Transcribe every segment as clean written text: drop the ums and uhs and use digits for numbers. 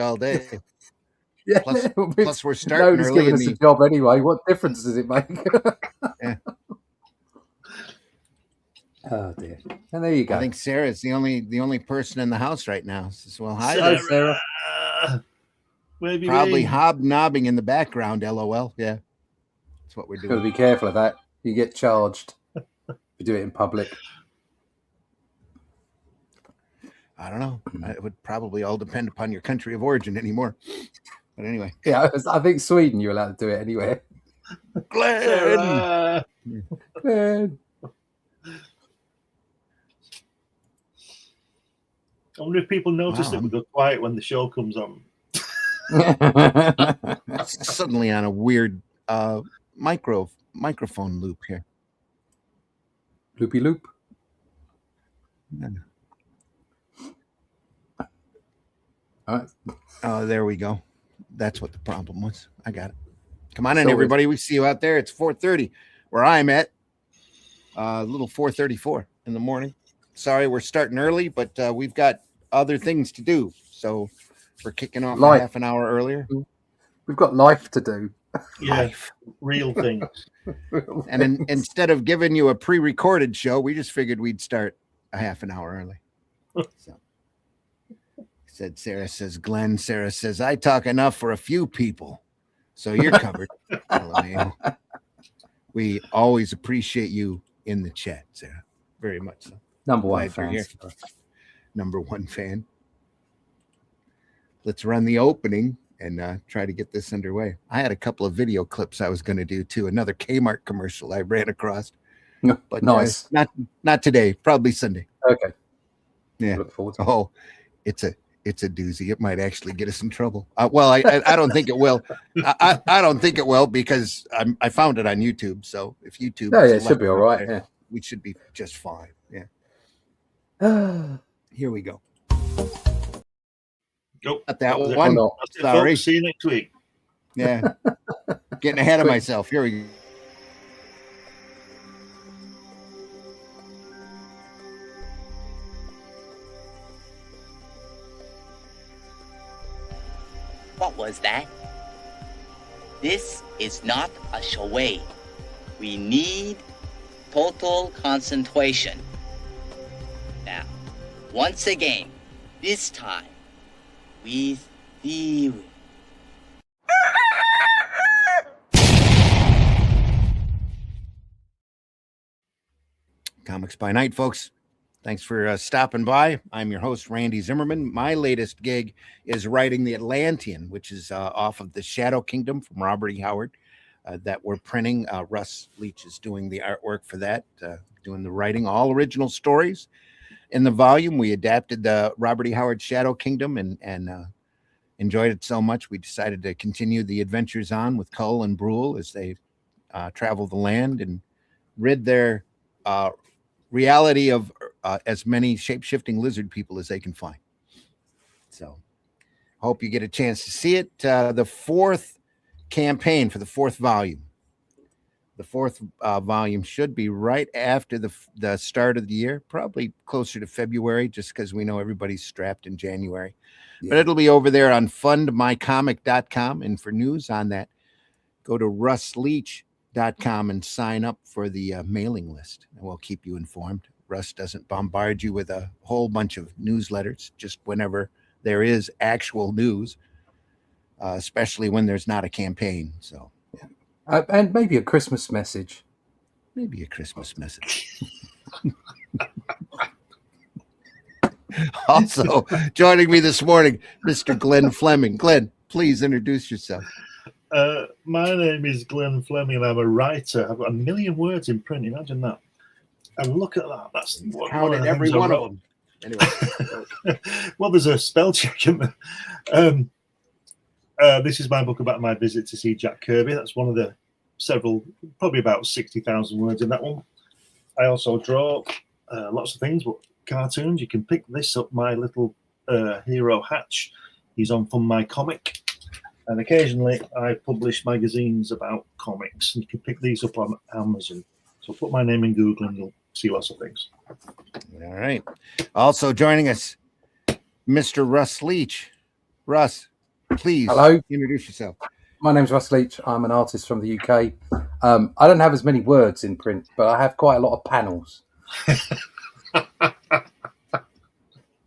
all day. Yeah, Plus we're starting nobody's early. giving us a job anyway. What difference does it make? Yeah. Oh dear! And there you go. I think Sarah's the only person in the house right now. Says, well, hi, Sarah. Sarah. Where have you Probably been? hobnobbing in the background. LOL. Yeah, that's what we're doing. Got to be careful of that. You get charged if you do it in public. I don't know. It would probably all depend upon your country of origin anymore. But anyway. Yeah, I think Sweden you're allowed to do it anywhere. Glenn! Glenn. I wonder if people notice that we go quiet when the show comes on. Suddenly on a weird microphone loop here. Loopy loop. Yeah. Oh, there we go. That's what the problem was. I got it. Come on in, everybody. We see you out there. It's 4:30 where I'm at. A little 4:34 in the morning. Sorry, we're starting early, but we've got other things to do. So we're kicking off half an hour earlier. We've got life to do. Yeah, real things. And instead of giving you a pre-recorded show, we just figured we'd start a half an hour early. So said Sarah says Glenn. Sarah says I talk enough for a few people, so you're covered. We always appreciate you in the chat, Sarah. Very much so. Number one fan. Number one fan. Let's run the opening and try to get this underway. I had a couple of video clips I was going to do too. Another Kmart commercial I ran across. But nice. Not today. Probably Sunday. Okay. Yeah. Look forward to it's a doozy. It might actually get us in trouble. Well, I don't think it will. I don't think it will because I found it on YouTube. So if YouTube, it should be all right. Yeah, we should be just fine. Yeah. Here we go. Go. Not that one. Sorry. See you next week. Yeah. Getting ahead of myself. Here we go. What was that? This is not a charade. We need total concentration. Now, once again, this time, with the... Comics by Night, folks. Thanks for stopping by. I'm your host, Randy Zimmerman. My latest gig is writing The Atlantean, which is off of the Shadow Kingdom from Robert E. Howard that we're printing. Russ Leach is doing the artwork for that, doing the writing, all original stories. In the volume, we adapted the Robert E. Howard Shadow Kingdom and enjoyed it so much, we decided to continue the adventures on with Cull and Brule as they travel the land and rid their reality of as many shape-shifting lizard people as they can find. So hope you get a chance to see it. The fourth campaign for the fourth volume. The fourth volume should be right after the start of the year, probably closer to February, just because we know everybody's strapped in January. Yeah. But it'll be over there on fundmycomic.com. And for news on that, go to russleach.com and sign up for the mailing list, and we'll keep you informed. Russ doesn't bombard you with a whole bunch of newsletters, just whenever there is actual news, especially when there's not a campaign. So, and maybe a Christmas message. Maybe a Christmas message. Also, joining me this morning, Mr. Glenn Fleming. Glenn, please introduce yourself. My name is Glenn Fleming, and I'm a writer. I've got 1 million words in print. Imagine that. And look at that. That's counted every one of them. Anyway. Well, there's a spell check in there. This is my book about my visit to see Jack Kirby. That's one of the several, probably about 60,000 words in that one. I also draw lots of things, but cartoons. You can pick this up, my little hero Hatch. He's on Fun My Comic. And occasionally I publish magazines about comics. You can pick these up on Amazon. So put my name in Google and you'll see lots of things. All right. Also joining us, Mr. Russ Leach. Russ, please Hello. introduce yourself. My name's Russ Leach. I'm an artist from the UK. I don't have as many words in print, but I have quite a lot of panels.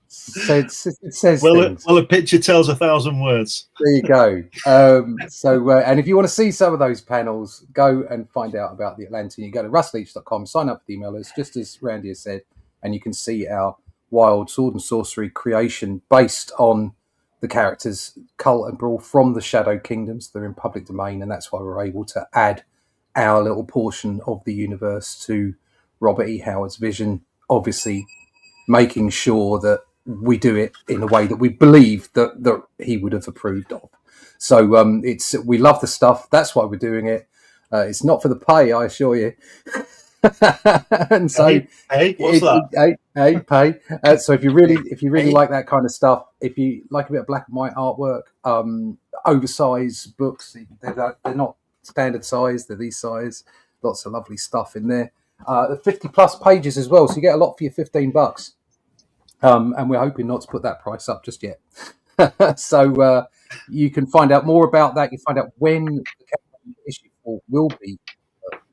So it says things. Well, a picture tells 1,000 words. There you go. And if you want to see some of those panels, go and find out about the Atlantean. You go to russleach.com, sign up for the email list, just as Randy has said, and you can see our wild sword and sorcery creation based on the characters Cult and Brawl from the Shadow Kingdoms. They're in public domain, and that's why we're able to add our little portion of the universe to Robert E. Howard's vision, obviously making sure that we do it in a way that we believe that he would have approved of. So we love the stuff. That's why we're doing it. It's not for the pay, I assure you. And so, hey, what's that? Pay. So if you really like that kind of stuff, if you like a bit of black and white artwork, oversized books, they're not standard size. They're these size. Lots of lovely stuff in there. 50 plus pages as well, so you get a lot for your $15. And we're hoping not to put that price up just yet. So you can find out more about that. You find out when the issue 4 will be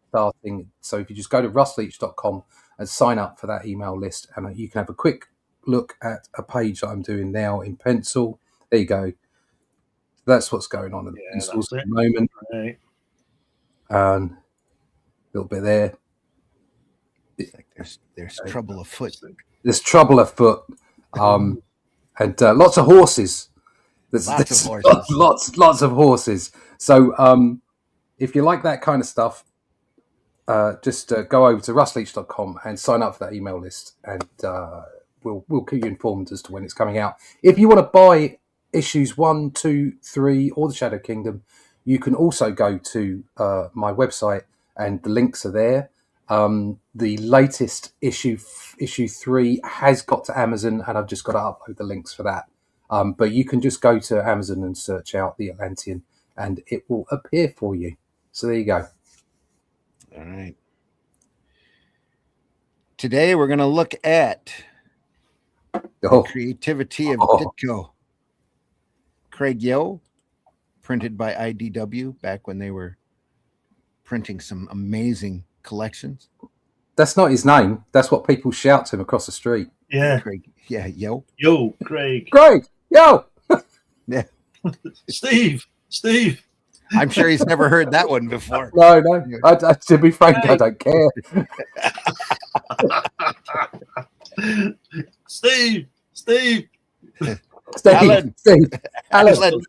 starting. So if you just go to russleach.com and sign up for that email list, and you can have a quick look at a page that I'm doing now in pencil. There you go. That's what's going on in the pencils at the moment. Right. A little bit there. It's like there's trouble afoot. There's trouble afoot, and lots of horses. There's Lots of horses. Lots of horses. So if you like that kind of stuff, just go over to russleach.com and sign up for that email list, and we'll keep you informed as to when it's coming out. If you want to buy issues 1, 2, 3, or the Shadow Kingdom, you can also go to my website, and the links are there. The latest issue 3 has got to Amazon, and I've just got to upload the links for that. But you can just go to Amazon and search out the Atlantean, and it will appear for you. So there you go. All right. Today we're going to look at the creativity of Ditko. Craig Yo, printed by IDW back when they were printing some amazing collections. That's not his name. That's what people shout to him across the street. Yeah. Craig. Yeah, Yo. Yo, Craig. Craig, yo. Yeah. Steve. I'm sure he's never heard that one before. No. To be frank, I don't care. Steve. Alan. Alan.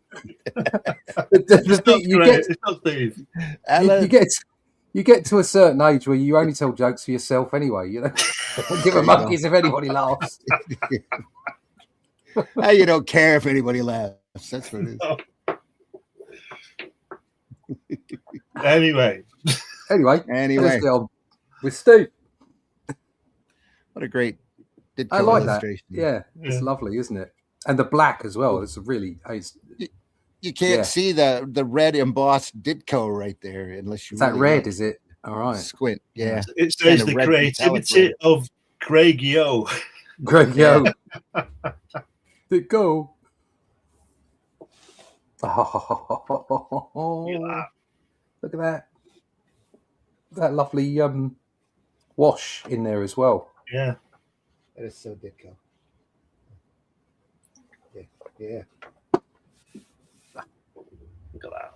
It's not Steve. Alan. You get to a certain age where you only tell jokes for yourself anyway. You know, give a monkeys if anybody laughs. You don't care if anybody laughs. That's what it is. Anyway, let's get on with Steve. What a great Ditko I like that. illustration. Yeah, it's lovely, isn't it? And the black as well. It's really. You can't see the red embossed Ditko right there unless you. Is that red? Is it? All right. Squint. Yeah. It says Kinda the red creativity of Craig Yo. Craig Yo. Ditko. Look at that. That lovely wash in there as well. Yeah. That is so Ditko. Yeah. Look at that.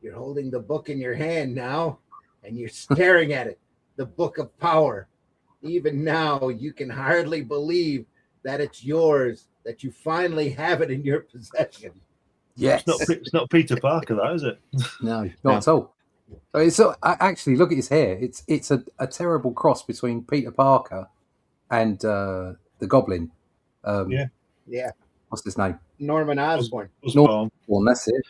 You're holding the book in your hand now, and you're staring at it. The book of power. Even now, you can hardly believe that it's yours, that you finally have it in your possession. Yes. It's not Peter Parker, that is it? No, not at all. So actually, look at his hair. It's a terrible cross between Peter Parker and the Goblin. Yeah. What's his name? Norman Osborn. Norman, that's it.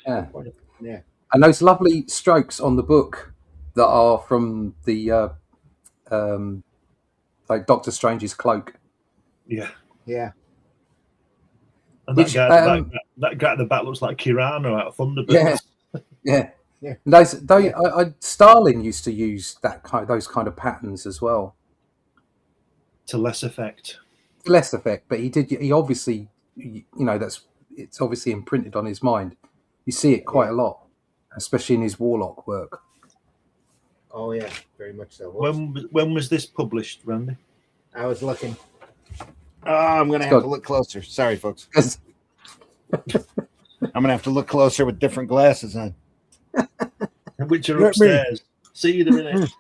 Yeah. And those lovely strokes on the book that are from the like Doctor Strange's cloak. Yeah. And Which, that guy at the back looks like Kirano out of Thunderbirds. Yeah. And Stalin used to use those kind of patterns as well. To less effect. But he obviously, that's it's obviously imprinted on his mind. You see it quite a lot, especially in his Warlock work. Oh yeah, very much so. When was this published, Randy? I was looking. Oh, I'm gonna have to look closer. Sorry, folks. I'm gonna have to look closer with different glasses on. Which are upstairs. See you in a minute.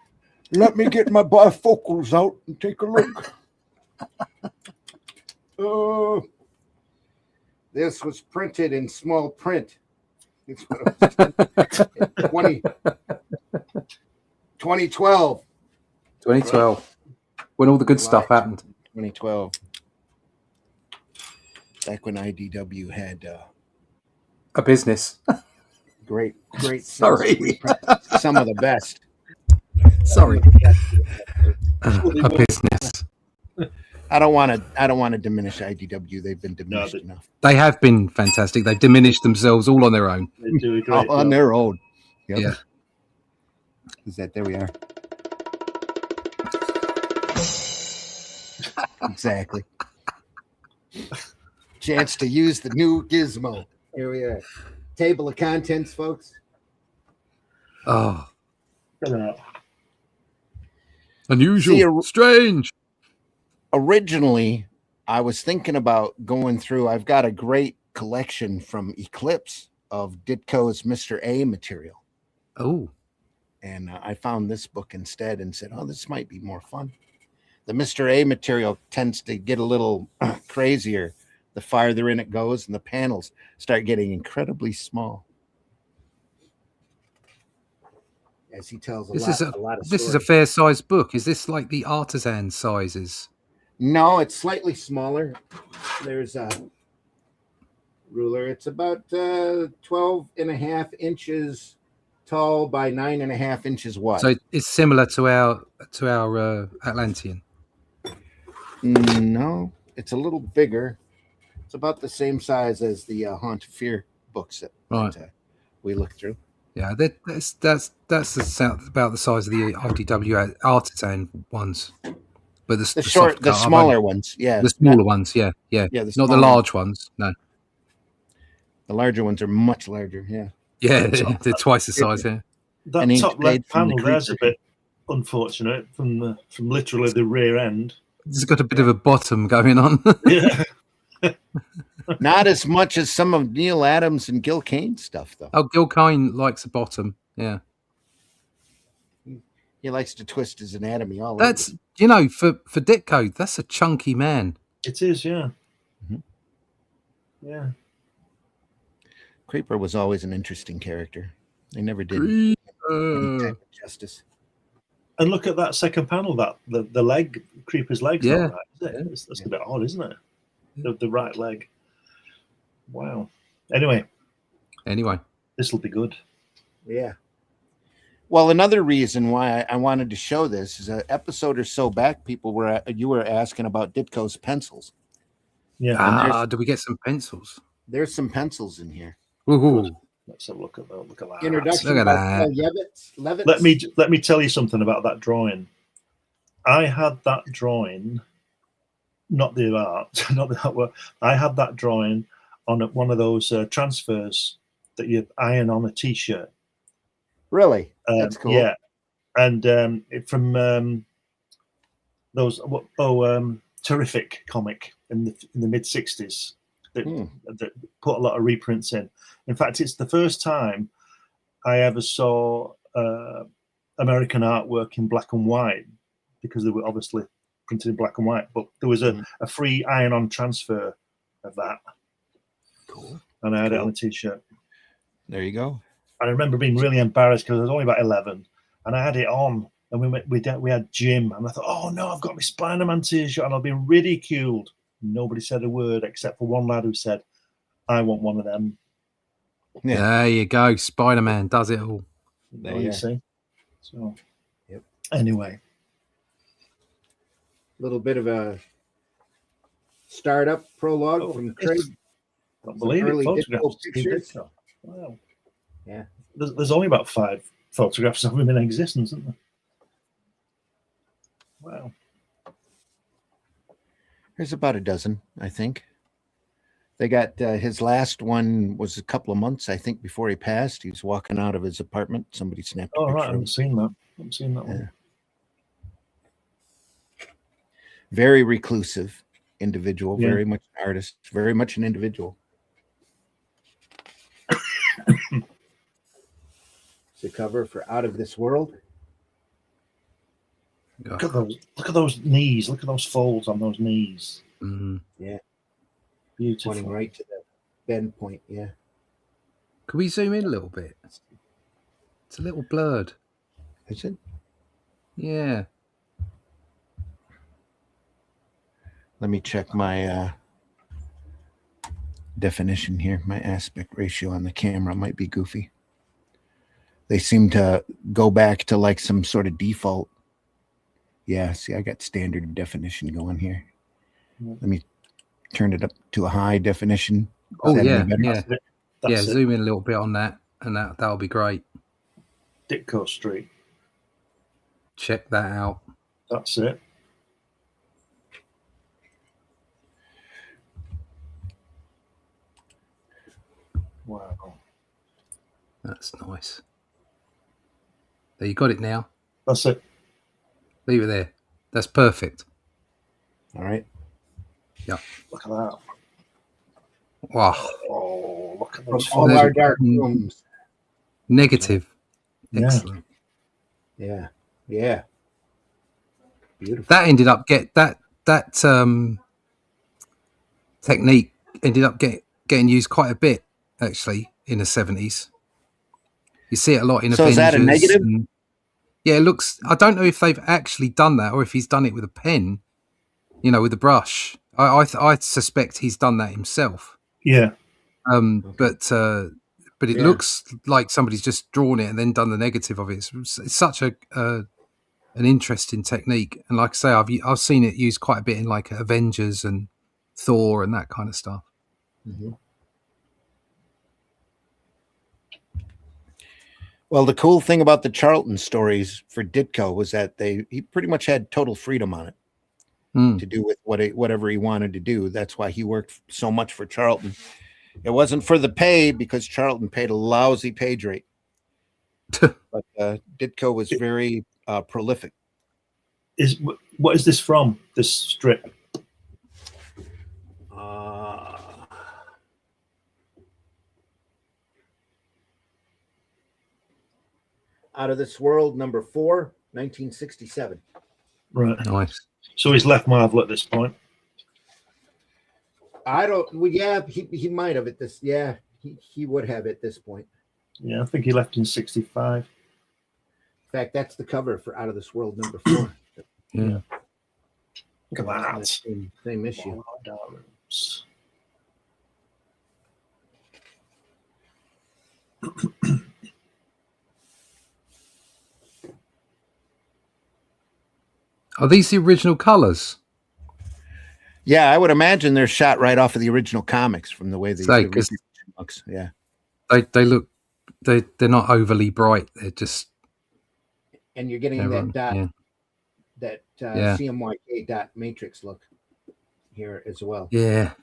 Let me get my bifocals out and take a look. Oh, this was printed in small print. It's what it was 2012. 2012, when all the good stuff happened. 2012. Back when IDW had a business. Great. Sorry. Some of the best. Sorry. A business. I don't want to diminish IDW. They've been diminished enough. They have been fantastic. They've diminished themselves all on their own. They do a great all on their own. Yep. Yeah. Is that there we are? Exactly. Chance to use the new gizmo. Here we are. Table of contents, folks. Oh. Hello. Unusual. Strange. Originally, I was thinking about going through. I've got a great collection from Eclipse of Ditko's Mr. A material. Oh. And I found this book instead and said, oh, this might be more fun. The Mr. A material tends to get a little crazier the farther in it goes, and the panels start getting incredibly small. As he tells a lot of stories. This is a fair-sized book. Is this like the artisan sizes? No, it's slightly smaller. There's a ruler. It's about 12 and a half inches tall by 9.5 inches wide. So it's similar to our Atlantean. No, it's a little bigger. It's about the same size as the Haunt of Fear books that we looked through. Yeah, that's about the size of the IDW artisan ones, but the smaller ones, yeah, the smaller ones, yeah, not the large ones. No, the larger ones are much larger. Yeah, they're twice the size. Yeah, that top left panel there's a bit unfortunate from literally the rear end. It's got a bit of a bottom going on. Yeah. Not as much as some of Neil Adams and Gil Kane's stuff, though. Oh, Gil Kane likes a bottom. Yeah, he likes to twist his anatomy all over. That's for Ditko, that's a chunky man. It is, yeah. Mm-hmm. Yeah. Creeper was always an interesting character. They never did any type of justice. And look at that second panel, that the leg, Creeper's leg's not right, is it? That's a bit odd, isn't it? The right leg. Wow. Anyway, this will be good. Yeah. Well, another reason why I wanted to show this is an episode or so back, you were asking about Ditko's pencils. Yeah. Do we get some pencils? There's some pencils in here. Ooh. Let's have a look at that. Look at that. Introduction. Look at that. Let me tell you something about that drawing. I had that drawing, not the art, not the artwork. I had that drawing on one of those transfers that you iron on a T-shirt. Really? That's cool. Yeah, and from those terrific comic in the mid '60s that put a lot of reprints in. In fact, it's the first time I ever saw American artwork in black and white, because they were obviously printed in black and white. But there was a free iron-on transfer of that. Cool. And I had it on a T-shirt. There you go. I remember being really embarrassed because I was only about 11, and I had it on, and we had gym, and I thought, oh no, I've got my Spider-Man T-shirt, and I'll be ridiculed. Nobody said a word except for one lad who said, "I want one of them." Yeah. There you go. Spider-Man does it all. There you see. So, anyway, a little bit of a startup prologue from Craig. I don't believe it. Photographs. Wow. Yeah. There's only about 5 photographs of him in existence, isn't there? Wow. There's about a dozen, I think. They got his last one was a couple of months, I think, before he passed. He was walking out of his apartment. Somebody snapped a Oh, right. I picture of him. haven't seen that. I haven't seen that one. Very reclusive individual, Yeah. very much an artist, very much an individual. It's the cover for Out of This World. Look at those! Look at those knees! Look at those folds on those knees. Mm. Yeah, Beautiful. pointing right to the bend point. Yeah. Can we zoom in a little bit? It's a little blurred. Is it? Yeah. Let me check my definition here. My aspect ratio on the camera might be goofy. They seem to go back to like some sort of default. Yeah, see, I got standard definition going here. Let me turn it up to a high definition. Oh, Is that yeah, any better? yeah. That's it. Zoom in a little bit on that, and that'll be great. Ditko Street. Check that out. That's it. Wow. That's nice. There, you got it now. That's it. Leave it there. That's perfect. All right. Yeah. Look at that. Wow. Oh, look at From those all folds. our dark rooms. Negative. Yeah. Excellent. Yeah. Yeah. Beautiful. That ended up technique ended up getting used quite a bit actually in the 70s. You see it a lot in So Avengers. is that a negative? Yeah, it looks. I don't know if they've actually done that or if he's done it with a pen, with a brush. I suspect he's done that himself. Yeah. But it looks like somebody's just drawn it and then done the negative of it. It's such an interesting technique, and like I say, I've seen it used quite a bit in like Avengers and Thor and that kind of stuff. Mm-hmm. Well, the cool thing about the Charlton stories for Ditko was that he pretty much had total freedom on it to do with whatever he wanted to do. That's why he worked so much for Charlton. It wasn't for the pay, because Charlton paid a lousy page rate. But Ditko was very prolific. What is this from? This strip? Out of This World, number 4, 1967. Right. Nice. So he's left Marvel at this point. I don't. Well, yeah, he might have at this. Yeah, he would have at this point. Yeah, I think he left in 65. In fact, that's the cover for Out of This World, number 4. Yeah. Look at that. Same issue. Are these the original colors? Yeah, I would imagine they're shot right off of the original comics from the way the looks. Yeah, they look. They're not overly bright. They're just. And you're getting that dot, that CMYK dot matrix look here as well. Yeah.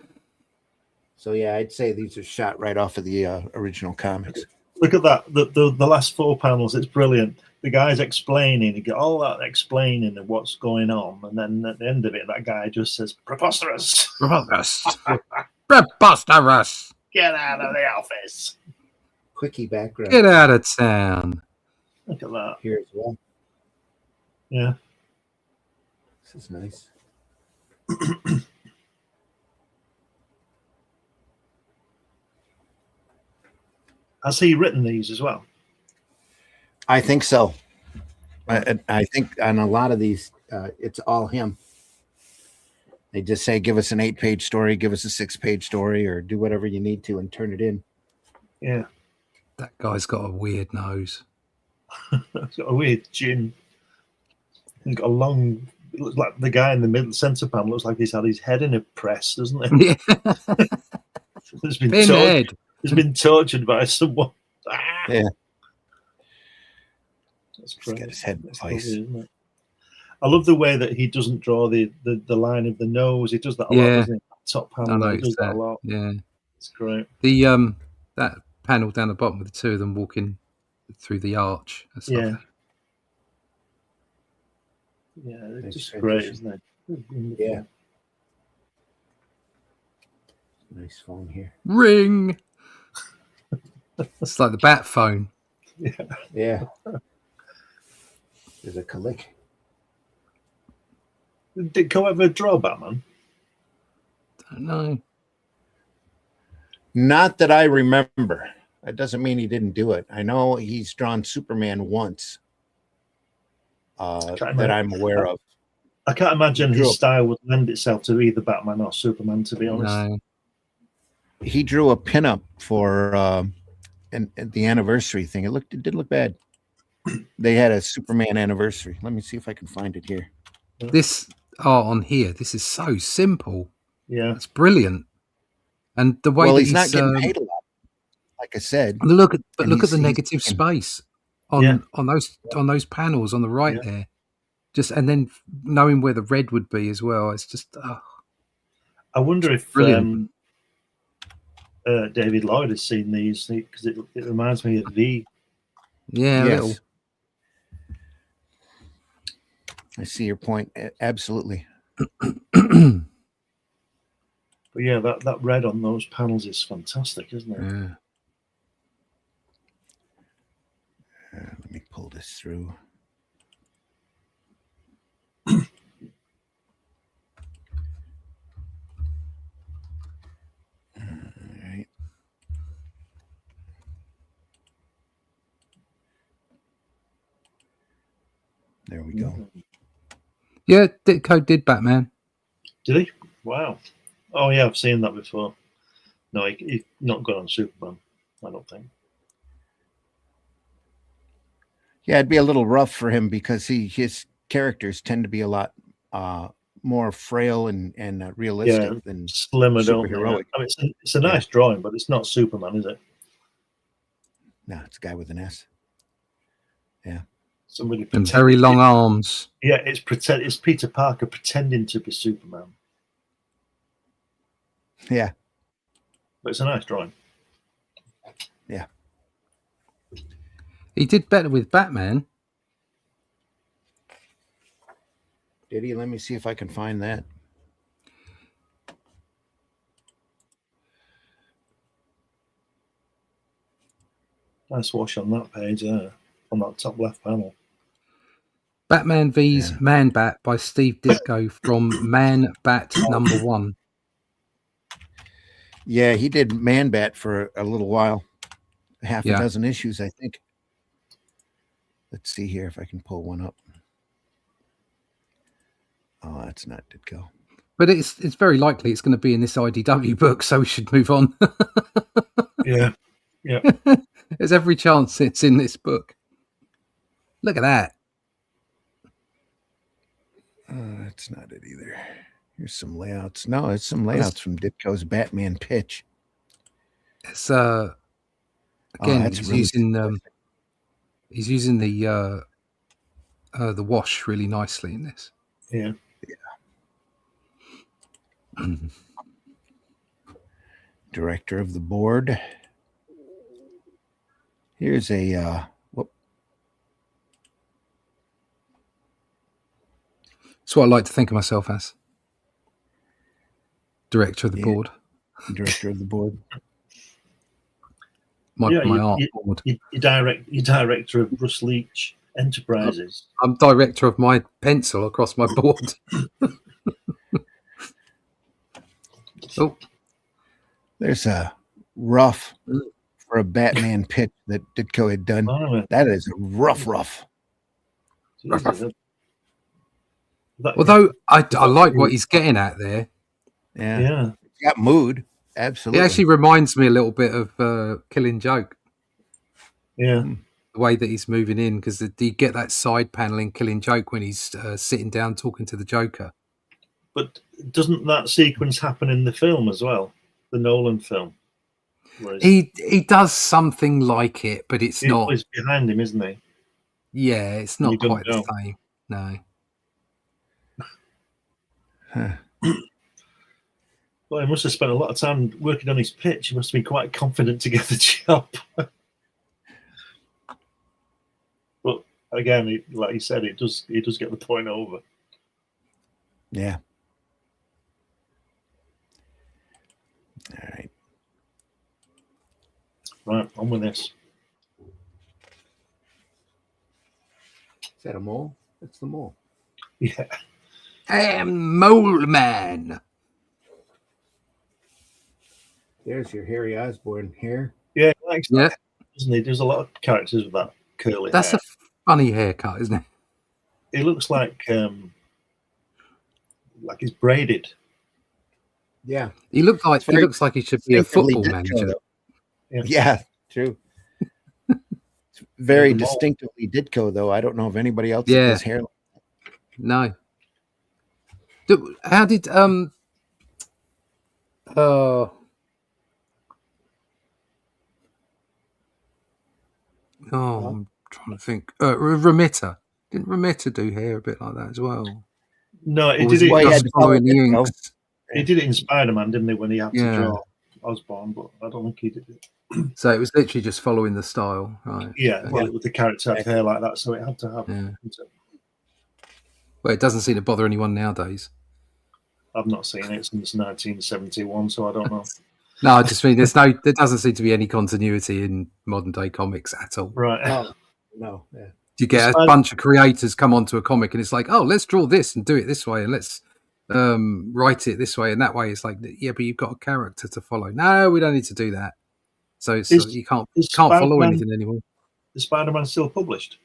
So yeah, I'd say these are shot right off of the original comics. Look at that. The last 4 panels, it's brilliant. The guy's explaining, you get all that explaining of what's going on, and then at the end of it, that guy just says, "Preposterous. Preposterous. Get out of the office." Quickie background. Get out of town. Look at that. Here as well. Yeah. This is nice. Has he written these as well? I think so. I think on a lot of these, it's all him. They just say, give us an 8-page story, give us a 6-page story, or do whatever you need to and turn it in. Yeah. That guy's got a weird nose. He's got a weird chin. He's got a long... It looks like the guy in the middle center panel looks like he's had his head in a press, doesn't he? Yeah. He's been tortured by someone. Yeah. That's great. Get his head in Lovely, place. isn't it? I love the way that he doesn't draw the line of the nose. He does that a lot, doesn't he? top I panel. It noticed does that a that. lot. Yeah, It's great. the that panel down the bottom with the two of them walking through the arch. That's Yeah. lovely. Yeah, it's Nice just transition. great, isn't it? Wonderful. Yeah. Nice phone here. Ring. It's like the bat phone. Yeah. There's a click. Did Ditko ever draw Batman? Don't know. Not that I remember. That doesn't mean he didn't do it. I know he's drawn Superman once that I'm aware of. I can't imagine He drew his style would lend itself to either Batman or Superman, to be honest. No. He drew a pinup for and the anniversary thing. It did look bad. They had a Superman anniversary. Let me see if I can find it here. This art on here, this is so simple. Yeah. It's brilliant. And the way Well, that he's not getting paid a lot. Like I said, look at and the he's negative taken- space on those panels on the right there. Just and then knowing where the red would be as well. It's just I wonder if brilliant. David Lloyd has seen these, because it reminds me of the. Yeah, a yes. little. I see your point. Absolutely. But yeah, that red on those panels is fantastic, isn't it? Yeah. Let me pull this through. All right. There we go. Yeah, Ditko did Batman. Did he? Wow. Oh yeah, I've seen that before. No, he's not good on Superman, I don't think. Yeah, it'd be a little rough for him because his characters tend to be a lot more frail and realistic than Slimmer, don't they? superheroic. I mean, it's a nice drawing, but it's not Superman, is it? No, it's a guy with an S. Yeah. Somebody And very long arms. Yeah, it's Peter Parker pretending to be Superman. Yeah. But it's a nice drawing. Yeah. He did better with Batman. Did he? Let me see if I can find that. Nice wash on that page, on that top left panel. Batman vs Man Bat by Steve Ditko from Man Bat #1. Yeah, he did Man Bat for a little while. Half a Yeah. dozen issues, I think. Let's see here if I can pull one up. Oh, that's not Ditko. But it's very likely it's going to be in this IDW book, so we should move on. Yeah. Yeah. There's every chance it's in this book. Look at that. That's not it either. Here's some layouts. No, it's some layouts from Ditko's Batman pitch. It's again, that's he's really using the wash really nicely in this. Yeah. Director of the board. Here's a That's what I like to think of myself as. Director of the board. Director of the board. My art board. You're director of Russ Leach Enterprises. I'm director of my pencil across my board. Oh, There's a rough for a Batman pitch that Ditko had done. Oh, That is a rough. Jesus. although I like what he's getting at there. Yeah. Yeah. It's got mood. It Absolutely. actually reminds me a little bit of Killing Joke. Yeah. The way that he's moving in, because you get that side panel in Killing Joke when he's sitting down talking to the Joker. But doesn't that sequence happen in the film as well? The Nolan film? He does something like it, but it's not. He's behind him, isn't he? Yeah, it's not You don't quite the know. same. No. Huh. Well, he must have spent a lot of time working on his pitch. He must have been quite confident to get the job. But again, like you said, he does get the point over. Yeah. All right. Right, on with this. Is that a mole? That's the mole. Yeah. Mole Man. There's your Harry Osborn hair. Yeah, he likes Yeah. that, doesn't he? There's a lot of characters with that curly That's hair. a funny haircut, isn't it? It looks like he's braided. Yeah. He looks like he should be a Distinctively football Ditko, manager. though. Yeah, true. It's very Yeah, the mole. distinctively Ditko, though. I don't know of anybody else Yeah. that has hair. No. How did I'm trying to think. Remitter. Didn't Remitter do hair a bit like that as well? No, Or he was did he it. Well, just yeah, following the Ditko. inks? He did it in Spider-Man, didn't he? When he had to Yeah. draw Osborn, but I don't think he did it. So it was literally just following the style, right? Yeah, Okay. well, with the character had hair like that, so it had to have. Yeah. Well, it doesn't seem to bother anyone nowadays. I've not seen it since 1971, so I don't know. No, I just mean there doesn't seem to be any continuity in modern day comics at all. Right. No. Yeah. You get a bunch of creators come onto a comic and it's like, oh, let's draw this and do it this way and let's write it this way and that way. It's like, yeah, but you've got a character to follow. No, we don't need to do that. So you can't follow Spider-Man- anything anymore. Is Spider-Man still published?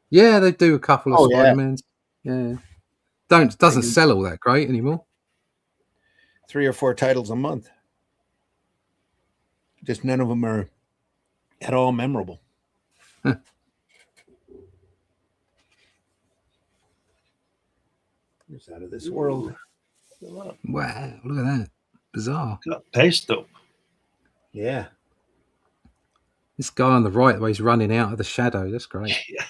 Yeah, they do a couple of Oh, yeah. Spider-Mans. Yeah. Doesn't sell all that great anymore. 3 or 4 titles a month. Just none of them are at all memorable. It's out of this world. Wow, look at that. Bizarre. Got paste up. Yeah. This guy on the right, the way he's running out of the shadow, that's great. Yeah.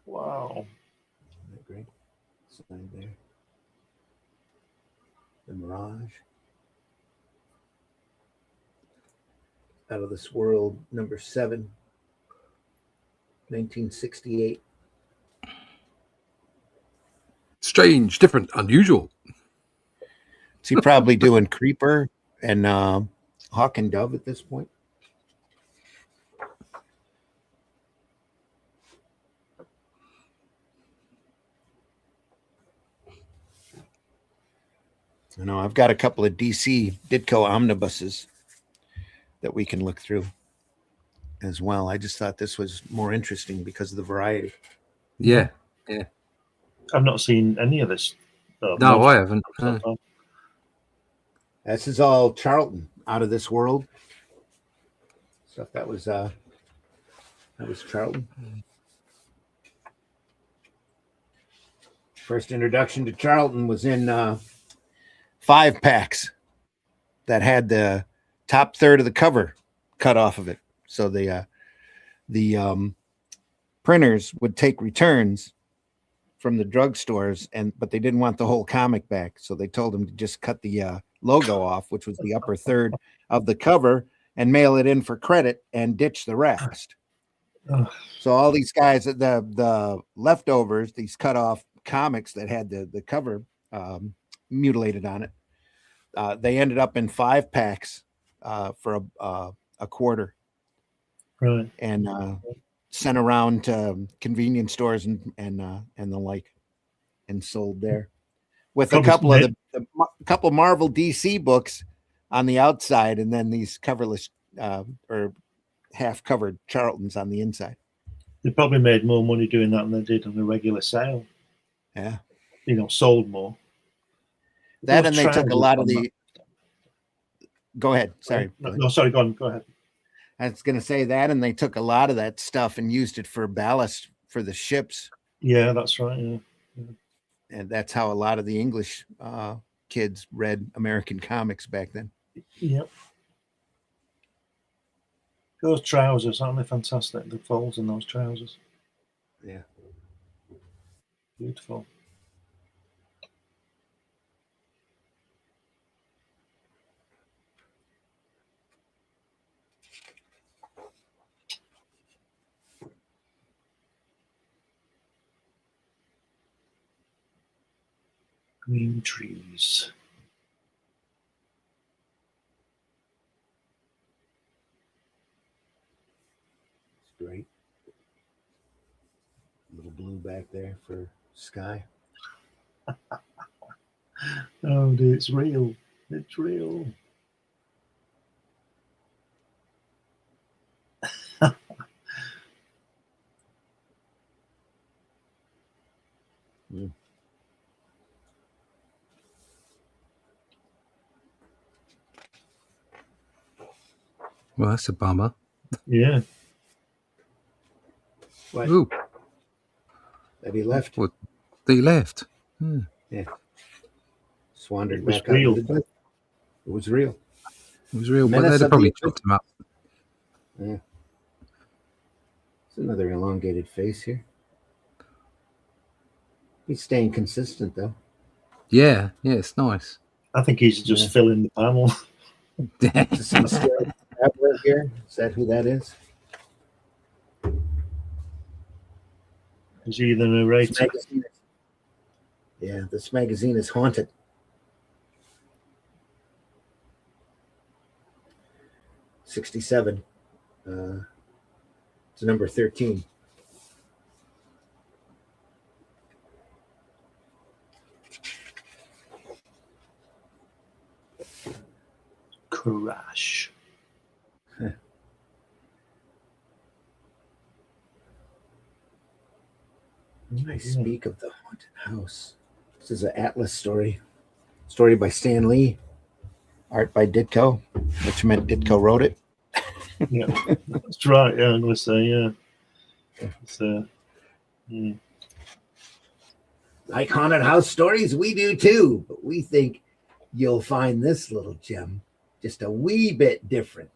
Wow. Great. Sign there. The Mirage. Out of this world, number 7, 1968. Strange, different, unusual. Is he probably doing Creeper and Hawk and Dove at this point? I know I've got a couple of DC Ditko omnibuses that we can look through as well. I just thought this was more interesting because of the variety. Yeah. I've not seen any of this. No, I haven't. This is all Charlton, Out of This World stuff. That was Charlton. First introduction to Charlton was in 5-packs that had the top third of the cover cut off of it. So the printers would take returns from the drugstores, but they didn't want the whole comic back, so they told them to just cut the logo off, which was the upper third of the cover, and mail it in for credit and ditch the rest. So all these guys, the leftovers, these cut off comics that had the cover mutilated on it, they ended up in 5-packs for a quarter, Right. and sent around to convenience stores and the like, and sold there with a couple of the couple Marvel DC books on the outside, and then these coverless or half covered Charltons on the inside. They probably made more money doing that than they did on a regular sale. Yeah, Sold more. that, and they took a lot of the. Go ahead. Sorry. No, sorry. Go on. Go ahead. I was going to say that, and they took a lot of that stuff and used it for ballast for the ships. Yeah, that's right. Yeah. And that's how a lot of the English kids read American comics back then. Yep. Those trousers, aren't they fantastic? The folds in those trousers. Yeah. Beautiful. Green trees. It's great. Little blue back there for sky. Oh, dude, it's real. It's real. Well, that's a bummer. Yeah. What? Ooh, That he left. what? They left. Yeah. Just wandered It was back out real. into the cliff. It was real. It was real, but Menace they'd of have probably the- chopped him up. Yeah. It's another elongated face here. He's staying consistent though. Yeah, it's nice. I think he's just Yeah. filling the panel. Is some traveler here? Is that who that is? Is he the This narrator? magazine is- yeah, this magazine is haunted. '67. It's number 13. Crash. I speak of the haunted house. This is an Atlas story. Story by Stan Lee. Art by Ditko, which meant Ditko wrote it. Yeah, that's right. Yeah, I'm going to say, yeah. It's, Like haunted house stories, we do too, but we think you'll find this little gem just a wee bit different.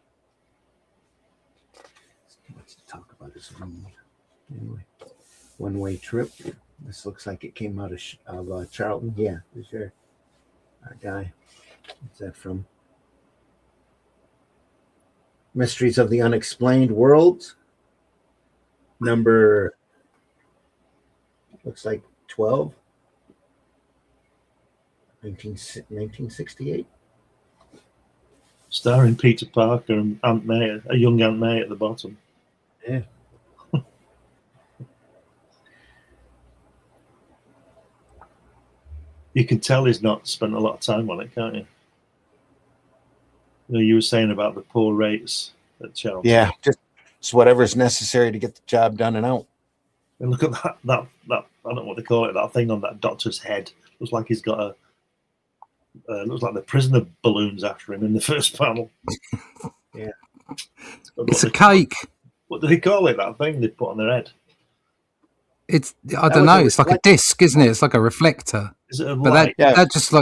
Too much to talk about is anyway. One-way trip. This looks like it came out of Charlton. Yeah, there's your guy. What's that from? Mysteries of the Unexplained World. Number looks like 12. 1968. starring Peter Parker and Aunt May, a young Aunt May at the bottom. Yeah. You can tell he's not spent a lot of time on it, can't you? You were saying about the poor rates at Chelsea. Yeah, just it's whatever's necessary to get the job done and out. And look at that I don't know what they call it, that thing on that doctor's head. Looks like he's got looks like the prisoner balloons after him in the first panel. Yeah. It's a cake. What do they call it, that thing they put on their head? I don't know. It's like a disc, isn't it? It's like a reflector. Is it a But light? that just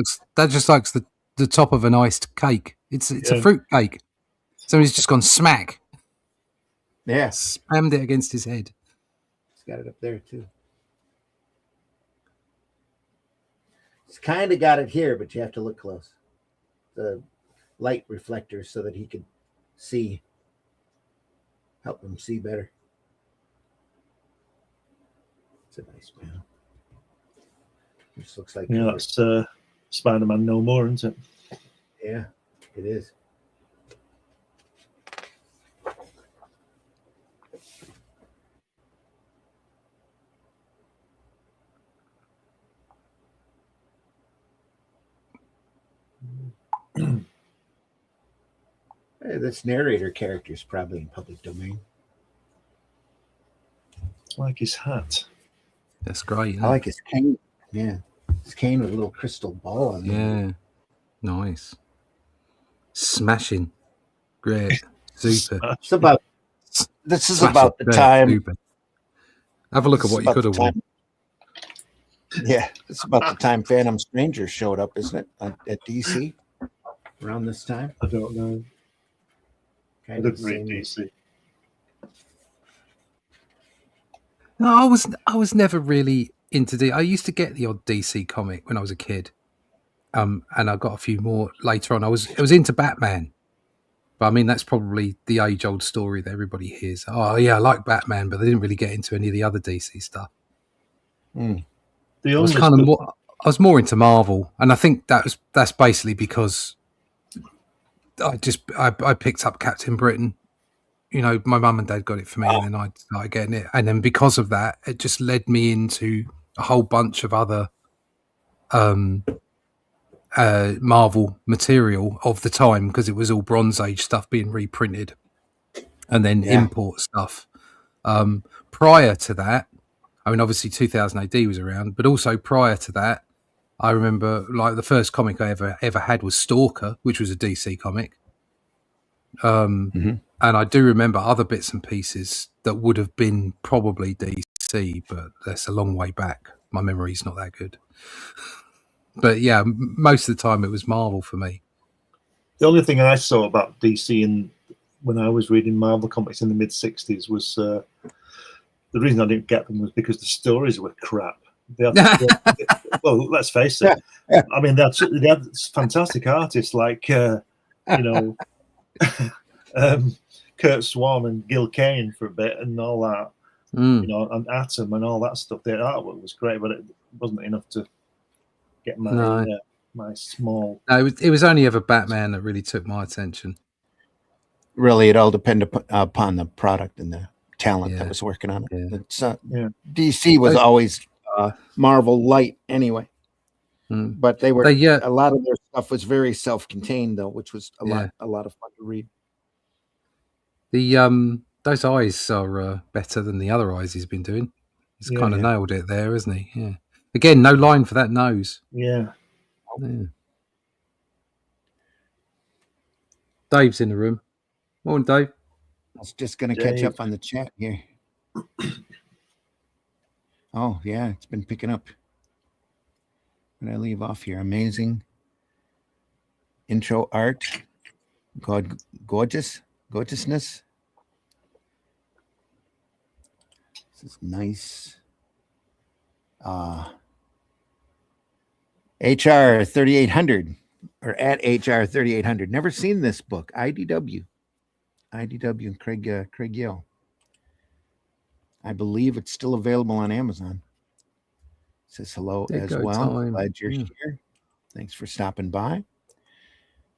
likes the top of an iced cake. It's a fruit cake. Somebody's just gone smack. Yeah. Spammed it against his head. It's got it up there too. It's kind of got it here, but you have to look close. The light reflectors so that he could see. Help him see better. It's a nice panel. This looks like That's Spider-Man No More, isn't it? Yeah, it is. Hey, this narrator character is probably in public domain. It's like his hat. That's great. I like his cane. Yeah, his cane with a little crystal ball on it. Yeah, nice. Smashing. Great. Super. It's about. This is Smashing. about the Great. time. Super. Have a look at what you could have won. Yeah, it's about the time Phantom Stranger showed up, isn't it? At DC around this time. I don't know. I Kind of didn't read the same. DC. No, I was never really into I used to get the odd DC comic when I was a kid. And I got a few more later on. I was into Batman. But I mean, that's probably the age-old story that everybody hears. Oh, yeah, I like Batman, but they didn't really get into any of the other DC stuff. Mm. The I was only kind of stuff- more. I was more into Marvel, and I think that's basically because I picked up Captain Britain. You know, my mum and dad got it for me, and then I started getting it, and then because of that, it just led me into a whole bunch of other Marvel material of the time, because it was all Bronze Age stuff being reprinted, and then import stuff. Prior to that, I mean, obviously 2000 AD was around, but also prior to that, I remember like the first comic I ever had was Stalker, which was a DC comic. And I do remember other bits and pieces that would have been probably DC, but that's a long way back. My memory's not that good. But yeah, most of the time it was Marvel for me. The only thing I saw about DC when I was reading Marvel comics in the mid-'60s was the reason I didn't get them was because the stories were crap. Well, let's face it. I mean, they had fantastic artists like, Kurt Swan and Gil Kane for a bit and all that, and Atom and all that stuff. The artwork was great, but it wasn't enough to get my small. No, it was only ever Batman that really took my attention. Really, it all depended upon the product and the talent that was working on it. DC was always Marvel light anyway, but they were a lot of their stuff was very self-contained though, which was a lot of fun to read. The those eyes are better than the other eyes he's been doing. He's kind of nailed it there, isn't he? Yeah. Again, no line for that nose. Yeah. Dave's in the room. Morning, Dave. I was just going to catch up on the chat here. Oh, yeah, it's been picking up. When I leave off here, amazing intro art. Gorgeousness. This is nice. HR 3800 or at HR 3800. Never seen this book. IDW and Craig Yale. I believe it's still available on Amazon. Says hello as well. Glad you're here. Thanks for stopping by.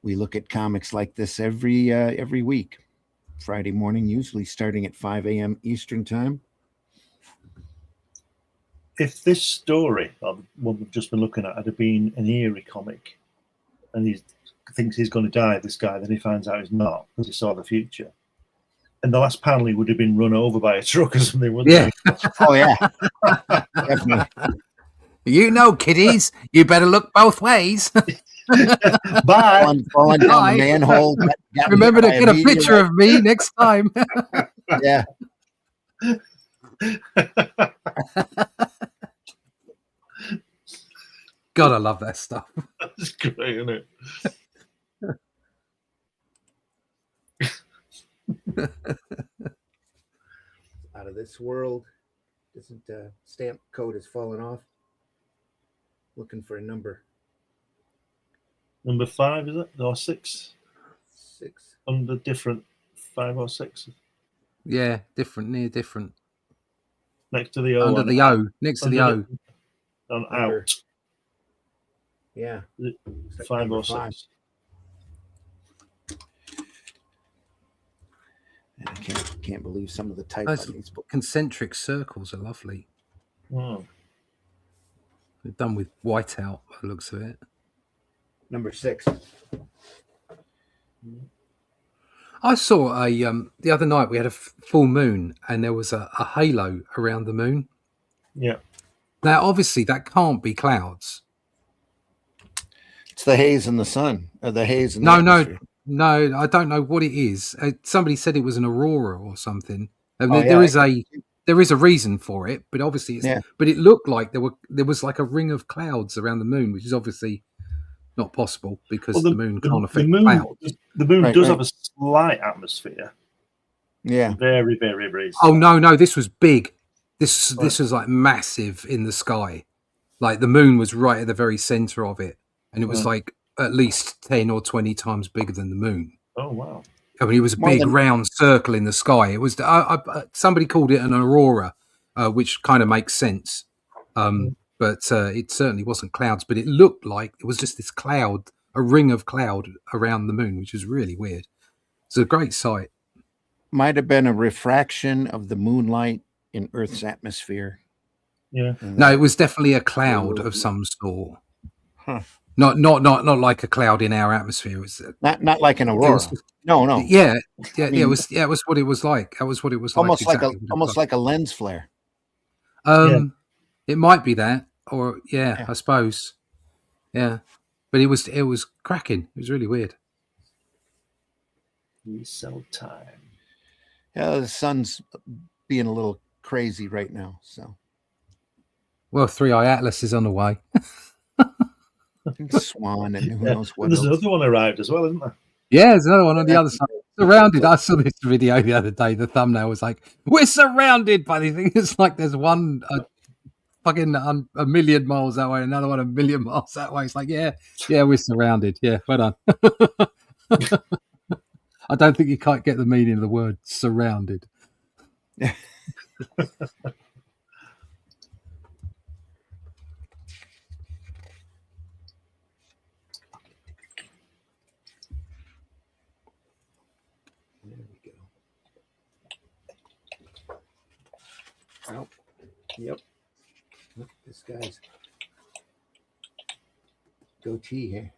We look at comics like this every week, Friday morning, usually starting at 5 a.m. Eastern time. If this story, what we've just been looking at, had been an eerie comic, and he thinks he's going to die, this guy, then he finds out he's not because he saw the future. And the last panel, he would have been run over by a truck or something, wouldn't he? Oh, yeah. Definitely. You know, kiddies, you better look both ways. Bye. Falling down the manhole. Remember to get a picture of me next time. Yeah. God, I love that stuff. That's great, isn't it? Out of this world. Isn't stamp code has fallen off. Looking for a number. Number 5, is it? Or 6? 6. Under different 5 or 6. Yeah, different, near different. Next to the O. Under the O. Next to the O. On out. Yeah. 5 or 6. I can't believe some of the type Those on these books. Concentric circles are lovely. Oh. They're done with whiteout, by the looks of it. Number 6. I saw the other night we had a full moon and there was a halo around the moon. Yeah. Now, obviously, that can't be clouds. It's the haze in the sun. Or the haze in the atmosphere. No, I don't know what it is. Somebody said it was an aurora or something. There is a reason for it, but obviously, but it looked like there was like a ring of clouds around the moon, which is obviously not possible because the moon can't affect clouds. The moon does have a slight atmosphere. Yeah, very, very brief. Oh no, this was big. This was like massive in the sky. Like the moon was right at the very center of it, and it was like at least 10 or 20 times bigger than the moon. Oh wow! I mean, it was a big round circle in the sky. It was somebody called it an aurora, which kind of makes sense. But but it certainly wasn't clouds. But it looked like it was just this cloud, a ring of cloud around the moon, which was really weird. It's a great sight. Might have been a refraction of the moonlight in Earth's atmosphere. Yeah. No, it was definitely a cloud of some sort. Huh. Not like a cloud in our atmosphere. It was Not like an aurora. No. Yeah, I mean, it was what it was like. That was what it was almost like. almost like a lens flare. It might be that, or I suppose, yeah. But it was cracking. It was really weird. We sell time. Yeah, the sun's being a little crazy right now. So, well, 3i Atlas is on the way. Swan and who knows what. And there's else. another one arrived as well, isn't there? Yeah, there's another one on the other side. Surrounded. I saw this video the other day. The thumbnail was like, "We're surrounded by these things." It's like there's one fucking a million miles that way, another one a million miles that way. It's like, yeah, we're surrounded. Yeah, well done. I don't think you can't get the meaning of the word surrounded. There we go. Oh, yep. Look at this guy's goatee here.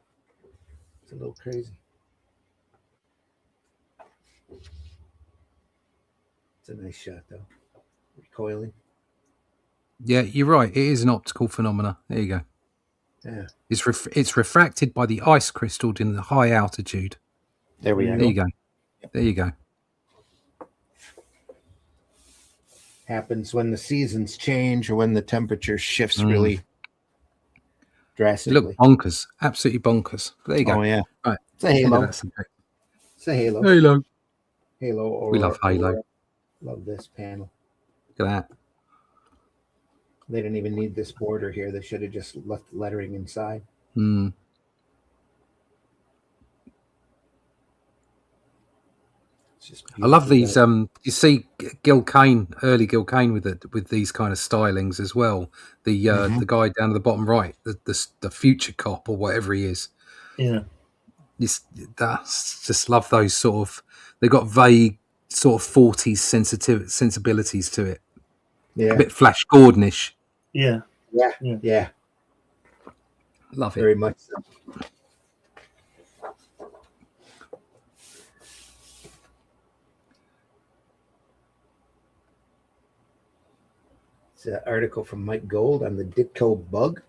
It's a little crazy. It's a nice shot, though. Recoiling. Yeah, you're right. It is an optical phenomena. There you go. Yeah. It's refracted by the ice crystal in the high altitude. There we There go. you go. There you go. Happens when the seasons change or when the temperature shifts really drastically. Look bonkers. Absolutely bonkers. There you go. Oh, yeah. Right. It's a halo. It's It's a halo. Halo. Halo. Or, We love Halo. Love this panel. Look at that. They didn't even need this border here. They should have just left the lettering inside. Mm. It's just I love these. beautiful. You see Gil Kane, early Gil Kane, with these kind of stylings as well. The guy down at the bottom right, the future cop or whatever he is. Yeah. Just love those sort of. They've got vague sort of 40s sensibilities to it. Yeah. A bit Flash Gordonish. Yeah. Yeah. Love it. Very much so. It's an article from Mike Gold on the Ditko bug.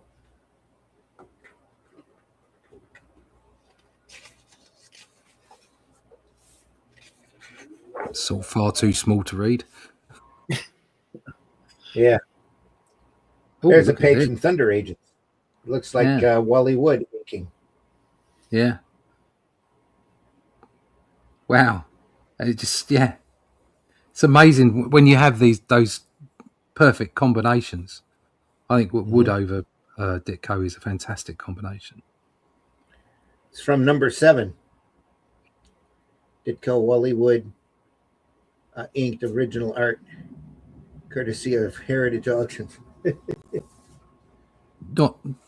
It's all far too small to read. Yeah. Ooh, There's a look at page it. from Thunder Agents. It looks like Wally Wood inking. Yeah. Wow. It just it's amazing when you have those perfect combinations. I think Wood over Ditko is a fantastic combination. It's from number 7. Ditko Wally Wood inked original art, courtesy of Heritage Auctions.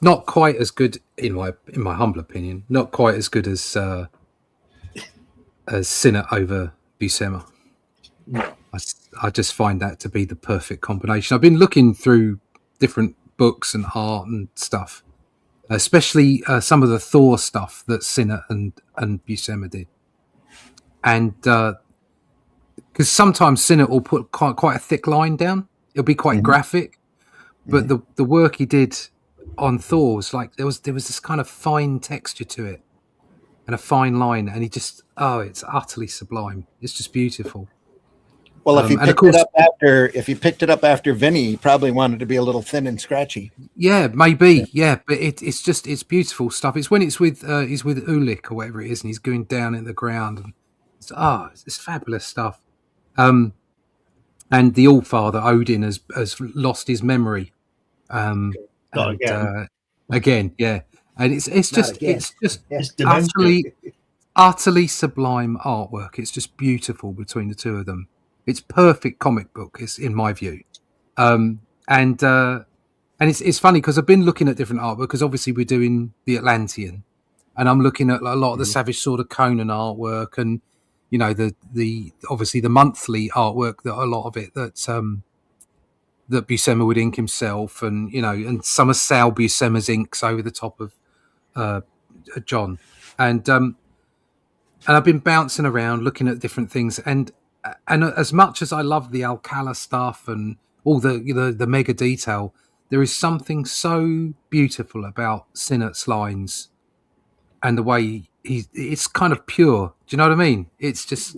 Not quite as good in my humble opinion. Not quite as good as Sinnott over Buscema. No. I just find that to be the perfect combination. I've been looking through different books and art and stuff, especially some of the Thor stuff that Sinnott and Buscema did, and because sometimes Sinnott will put quite a thick line down. It'll be quite graphic, but the work he did on Thor was like there was this kind of fine texture to it and a fine line, and it's utterly sublime. It's just beautiful. Well, if he picked it up after Vinny, he probably wanted to be a little thin and scratchy. Yeah, maybe. Yeah, but it's beautiful stuff. It's when he's with Ulik or whatever it is, and he's going down in the ground, and it's fabulous stuff. And the Allfather Odin has lost his memory. Again, yeah, and it's just utterly sublime artwork. It's just beautiful between the two of them. It's perfect comic book, in my view. And And it's funny because I've been looking at different artwork, because obviously we're doing the Atlantean, and I'm looking at a lot of the Savage Sword of Conan artwork, and the obviously the monthly artwork, that a lot of it that Buscema would ink himself, and and some of Sal Buscema's inks over the top of John, and I've been bouncing around looking at different things, and as much as I love the Alcala stuff and all the mega detail, there is something so beautiful about Sinnott's lines and the way it's kind of pure. Do you know what I mean? It's just,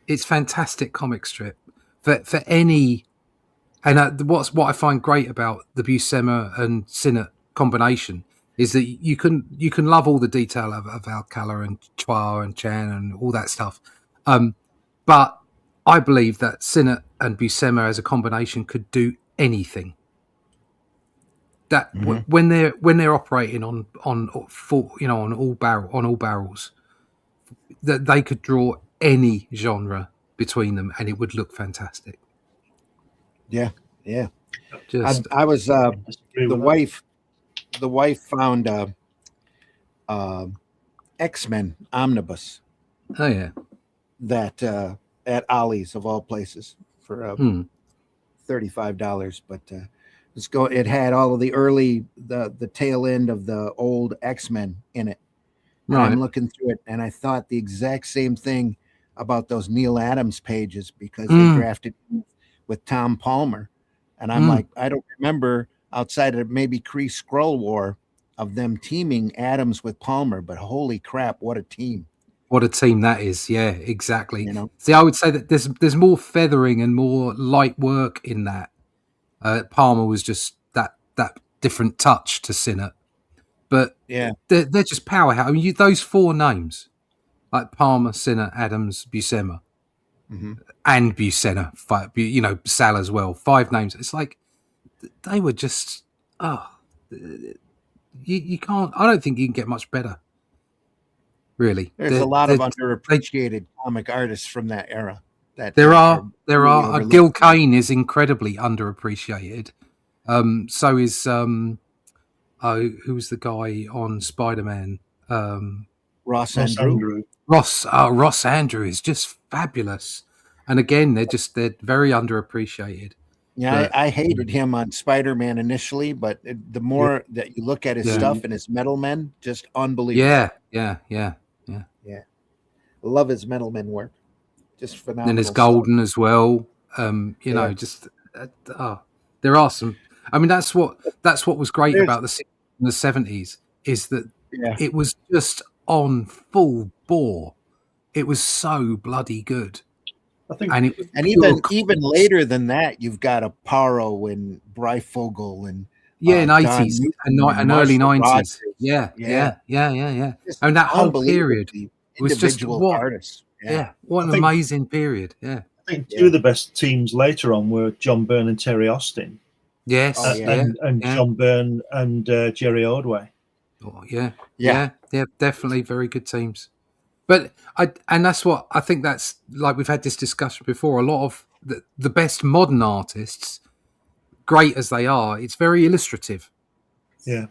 it's fantastic comic strip for any. And what I find great about the Buscema and Sinnott combination is that you can love all the detail of Alcala and Chua and Chan and all that stuff. But I believe that Sinnott and Buscema as a combination could do anything. That when they're operating on all barrels, that they could draw any genre between them and it would look fantastic. Yeah. Just I was the wife found X-Men Omnibus. Oh yeah. That at Ollie's of all places for $35, but it had all of the early the tail end of the old X-Men in it. And Right. I'm looking through it, and I thought the exact same thing about those Neil Adams pages, because they drafted with Tom Palmer, and I'm like, I don't remember outside of maybe Kree Skrull War of them teaming Adams with Palmer, but holy crap, what a team! What a team that is. Yeah, exactly. See, I would say that there's more feathering and more light work in that. Palmer was just that different touch to Sinnott. But they're just powerhouse. I mean, those four names, like Palmer, Sinnott, Adams, Buscema, and Buscema, Sal as well. 5 names. It's like they were just, you can't, I don't think you can get much better. Really, there's a lot of underappreciated comic artists from that era. There are. Gil Kane is incredibly underappreciated. So is who's the guy on Spider-Man? Ross Andrew. Ross Andrew is just fabulous. And again, they're very underappreciated. Yeah, I hated him on Spider-Man initially, but the more that you look at his stuff and his Metal Men, just unbelievable. Yeah. I love his Metal Men work. Just phenomenal. And there's Golden as well. Just there are some. I mean, that's what was great about the 70s is that it was just on full bore. It was so bloody good. I think, and even later than that, you've got a Paro and Breyfogle and in 80s and early 90s. Yeah. I mean, that whole period was just artists. What an amazing period. Yeah. I think 2 of the best teams later on were John Byrne and Terry Austin. Yes. And John Byrne and Jerry Ordway. Oh, yeah, definitely very good teams. But that's what I think, that's like we've had this discussion before. A lot of the best modern artists, great as they are, it's very illustrative. Yeah.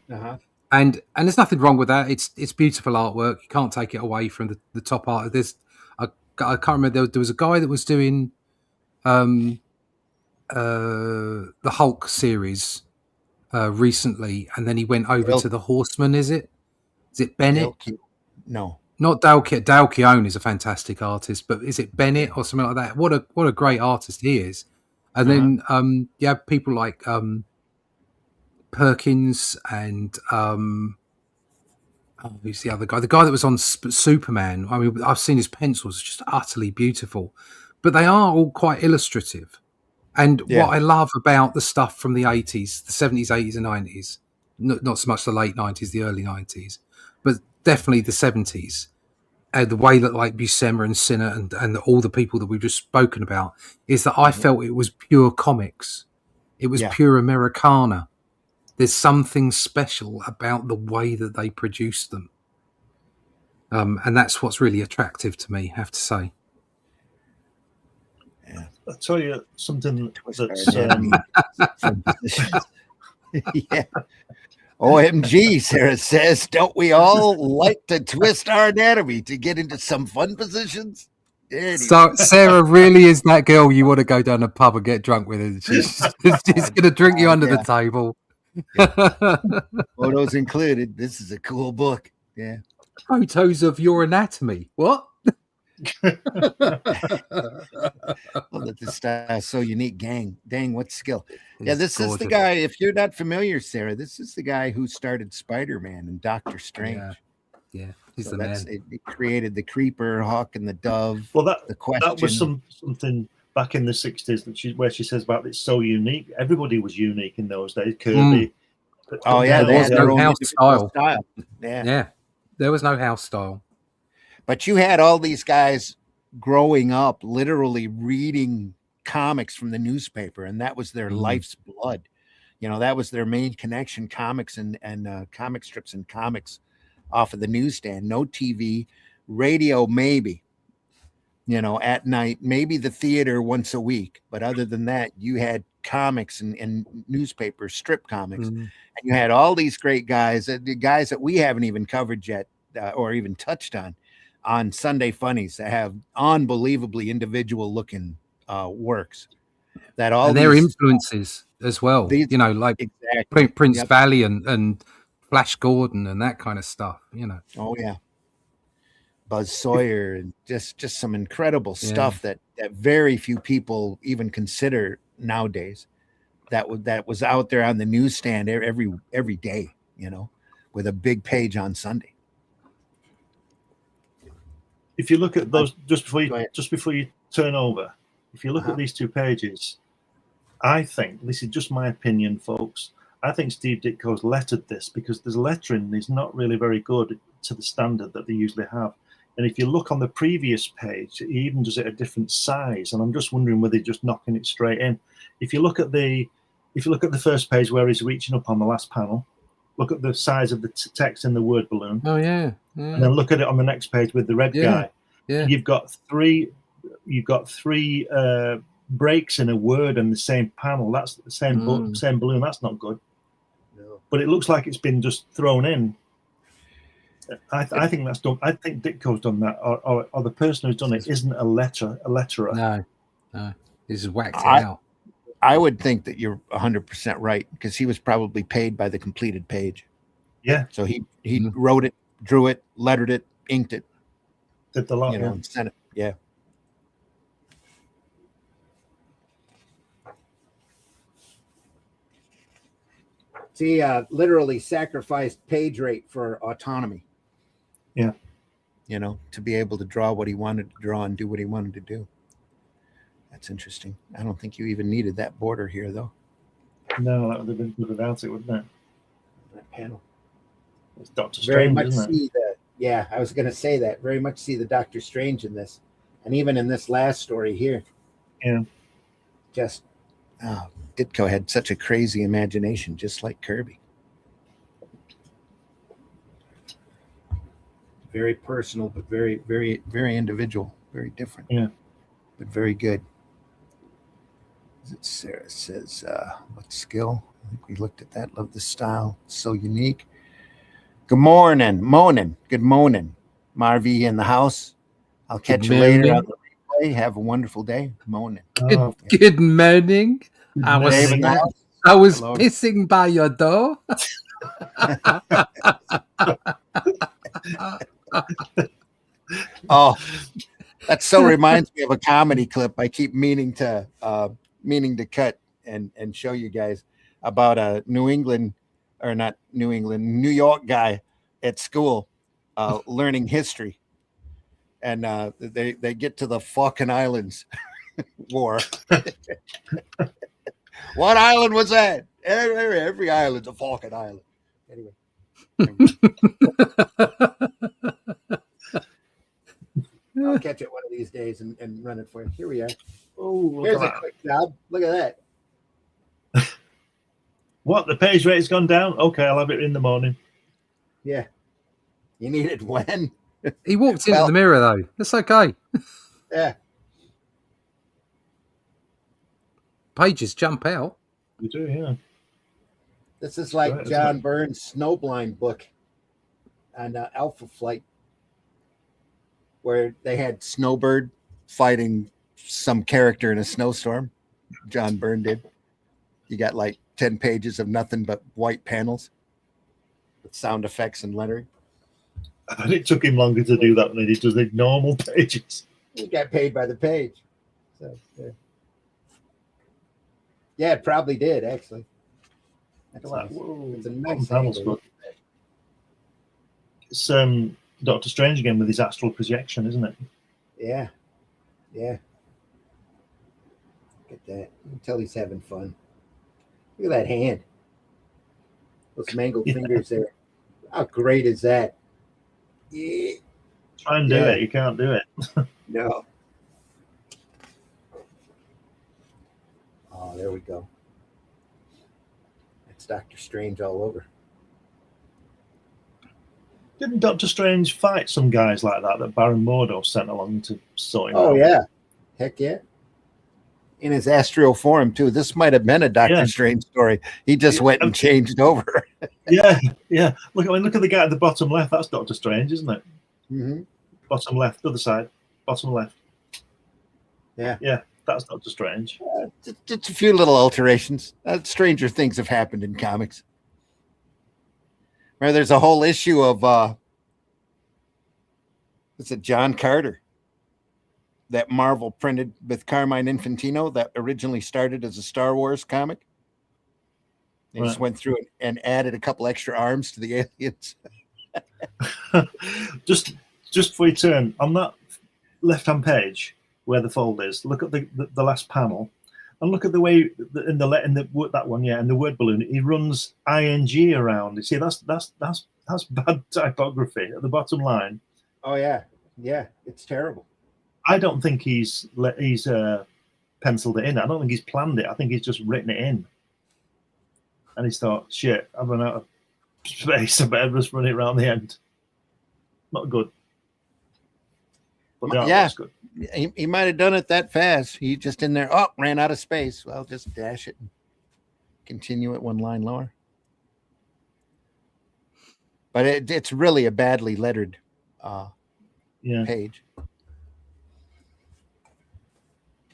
And there's nothing wrong with that. It's beautiful artwork. You can't take it away from the top art. I can't remember. There was a guy that was doing the Hulk series recently, and then he went over to the Horseman. Is it Bennett? No, not Dale. Dale Keown is a fantastic artist, but is it Bennett or something like that? What a great artist he is. And then you have people like Perkins and who's the other guy? The guy that was on Superman. I mean, I've seen his pencils, just utterly beautiful. But they are all quite illustrative. And what I love about the stuff from the 80s, the 70s, 80s and 90s, not so much the late 90s, the early 90s, but definitely the 70s, the way that like Buscema and Sinnott and all the people that we've just spoken about, is that I felt it was pure comics. It was pure Americana. There's something special about the way that they produce them. And that's what's really attractive to me, I have to say. I'll tell you something that's Yeah. OMG, Sarah says, don't we all like to twist our anatomy to get into some fun positions? Anyway. So Sarah really is that girl you want to go down the pub and get drunk with, and she's going to drink you under the table. Photos included. This is a cool book. Yeah. Photos of your anatomy. What? Well, that this style is so unique. Dang, what skill. Yeah, this is the guy. If you're not familiar, Sarah, this is the guy who started Spider-Man and Doctor Strange. Yeah, he's the man. It created the Creeper, Hawk, and the Dove. Well, the question. That was something back in the 60s where she says about it's so unique. Everybody was unique in those days. Kirby. Oh yeah, there was no house style. Yeah, there was no house style. But you had all these guys growing up, literally reading comics from the newspaper, and that was their life's blood. You know, that was their main connection: comics and comic strips and comics off of the newsstand. No TV, radio, maybe. You know, at night, maybe the theater once a week. But other than that, you had comics and newspapers, strip comics, and you had all these great guys, the guys that we haven't even covered yet or even touched on Sunday Funnies, that have unbelievably individual looking works. That all and their influences as well. You know, like Prince Valley and Flash Gordon and that kind of stuff. You know. Oh yeah. Buzz Sawyer and just some incredible stuff that very few people even consider nowadays. That was out there on the newsstand every day, you know, with a big page on Sunday. If you look at those just before you turn over, if you look at these two pages, I think, this is just my opinion, folks, I think Steve Ditko's lettered this because the lettering is not really very good to the standard that they usually have. And if you look on the previous page, he even does it a different size. And I'm just wondering whether he's just knocking it straight in. If you look at the first page where he's reaching up on the last panel, look at the size of the text in the word balloon. Oh yeah. And then look at it on the next page with the red guy. Yeah. You've got three breaks in a word in the same panel. That's the same balloon. That's not good. No. But it looks like it's been just thrown in. I think that's done. I think Ditko's done that, or the person who's done it isn't a letterer. No, he's just whacked it out. I would think that you're 100% right, because he was probably paid by the completed page. Yeah. So he wrote it, drew it, lettered it, inked it. Did the lot, and sent it. Yeah. He literally sacrificed page rate for autonomy. Yeah. You know, to be able to draw what he wanted to draw and do what he wanted to do. That's interesting. I don't think you even needed that border here, though. No, that would have been good without it, wouldn't it? That panel. It's Doctor Strange, very much isn't see the. Yeah, I was going to say that. Very much see the Doctor Strange in this, and even in this last story here. Yeah. Just, Ditko had such a crazy imagination, just like Kirby. Very personal, but very, very, very individual. Very different. Yeah. But very good. Sarah says, what skill? I think we looked at that. Love the style. It's so unique. Good morning. Good morning. Marvy in the house. I'll catch you later on the replay. Have a wonderful day. Morning. Good morning. I was pissing by your door. Oh, that so reminds me of a comedy clip I keep meaning to cut and show you guys about a New York guy at school learning history, and they get to the Falkland Islands War. What island was that? Every island's a Falkland Island. Anyway. I'll catch it one of these days and run it for you. Here we are. Oh, here's a quick job. Look at that. What? The page rate's gone down? Okay, I'll have it in the morning. Yeah. You need it when? He walked into the mirror, though. That's okay. Yeah. Pages jump out. You do, yeah. This is like Right, John Byrne's Snowblind book on Alpha Flight, where they had Snowbird fighting some character in a snowstorm. John Byrne did. You got like 10 pages of nothing but white panels with sound effects and lettering. And it took him longer to do that than he does the normal pages. He got paid by the page. So, yeah, it probably did, actually. That's Like, nice. whoa, It's a nice panels, angle. but it's Doctor Strange again with his astral projection, isn't it? Yeah. Yeah. Look at that. You can tell he's having fun. Look at that hand. Those mangled fingers there. How great is that? Yeah. Try and do Yeah. it. You can't do it. No. Oh, there we go. That's Doctor Strange all over. Didn't Doctor Strange fight some guys like that Baron Mordo sent along to sort him Oh, out? yeah. Heck yeah. In his astral form, too. This might have been a Doctor Strange story. He just went and changed over. Yeah. Look at the guy at the bottom left. That's Doctor Strange, isn't it? Mm-hmm. Bottom left, other side. Bottom left. Yeah. That's Doctor Strange. Just a few little alterations. Stranger things have happened in comics. Where there's a whole issue of it's a John Carter that Marvel printed with Carmine Infantino that originally started as a Star Wars comic. They just went through and added a couple extra arms to the aliens. just before you turn on that left-hand page where the fold is, look at the last panel, and look at the way in that one, in the word balloon, he runs ing around. You see, that's bad typography at the bottom line. Oh yeah, it's terrible. I don't think he's penciled it in. I don't think he's planned it. I think he's just written it in. And he's thought, shit, I've run out of space. I better just run it around the end. Not good. But the artwork's good. He might have done it that fast. He just in there, ran out of space. Well, just dash it and continue it one line lower. But it's really a badly lettered page.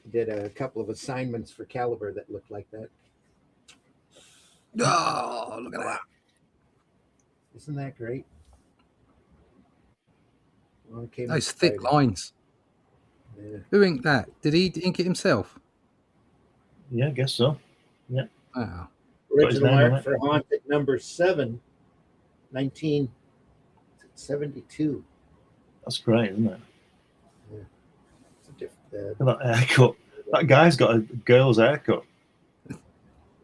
He did a couple of assignments for Caliber that looked like that. Oh, look at that. Isn't that great? Those thick lines. Yeah. Who inked that? Did he ink it himself? Yeah, I guess so. Yeah. Wow. Original art for Haunted number 7, 1972. That's great, isn't it? Yeah. It's a different, that haircut. That guy's got a girl's haircut.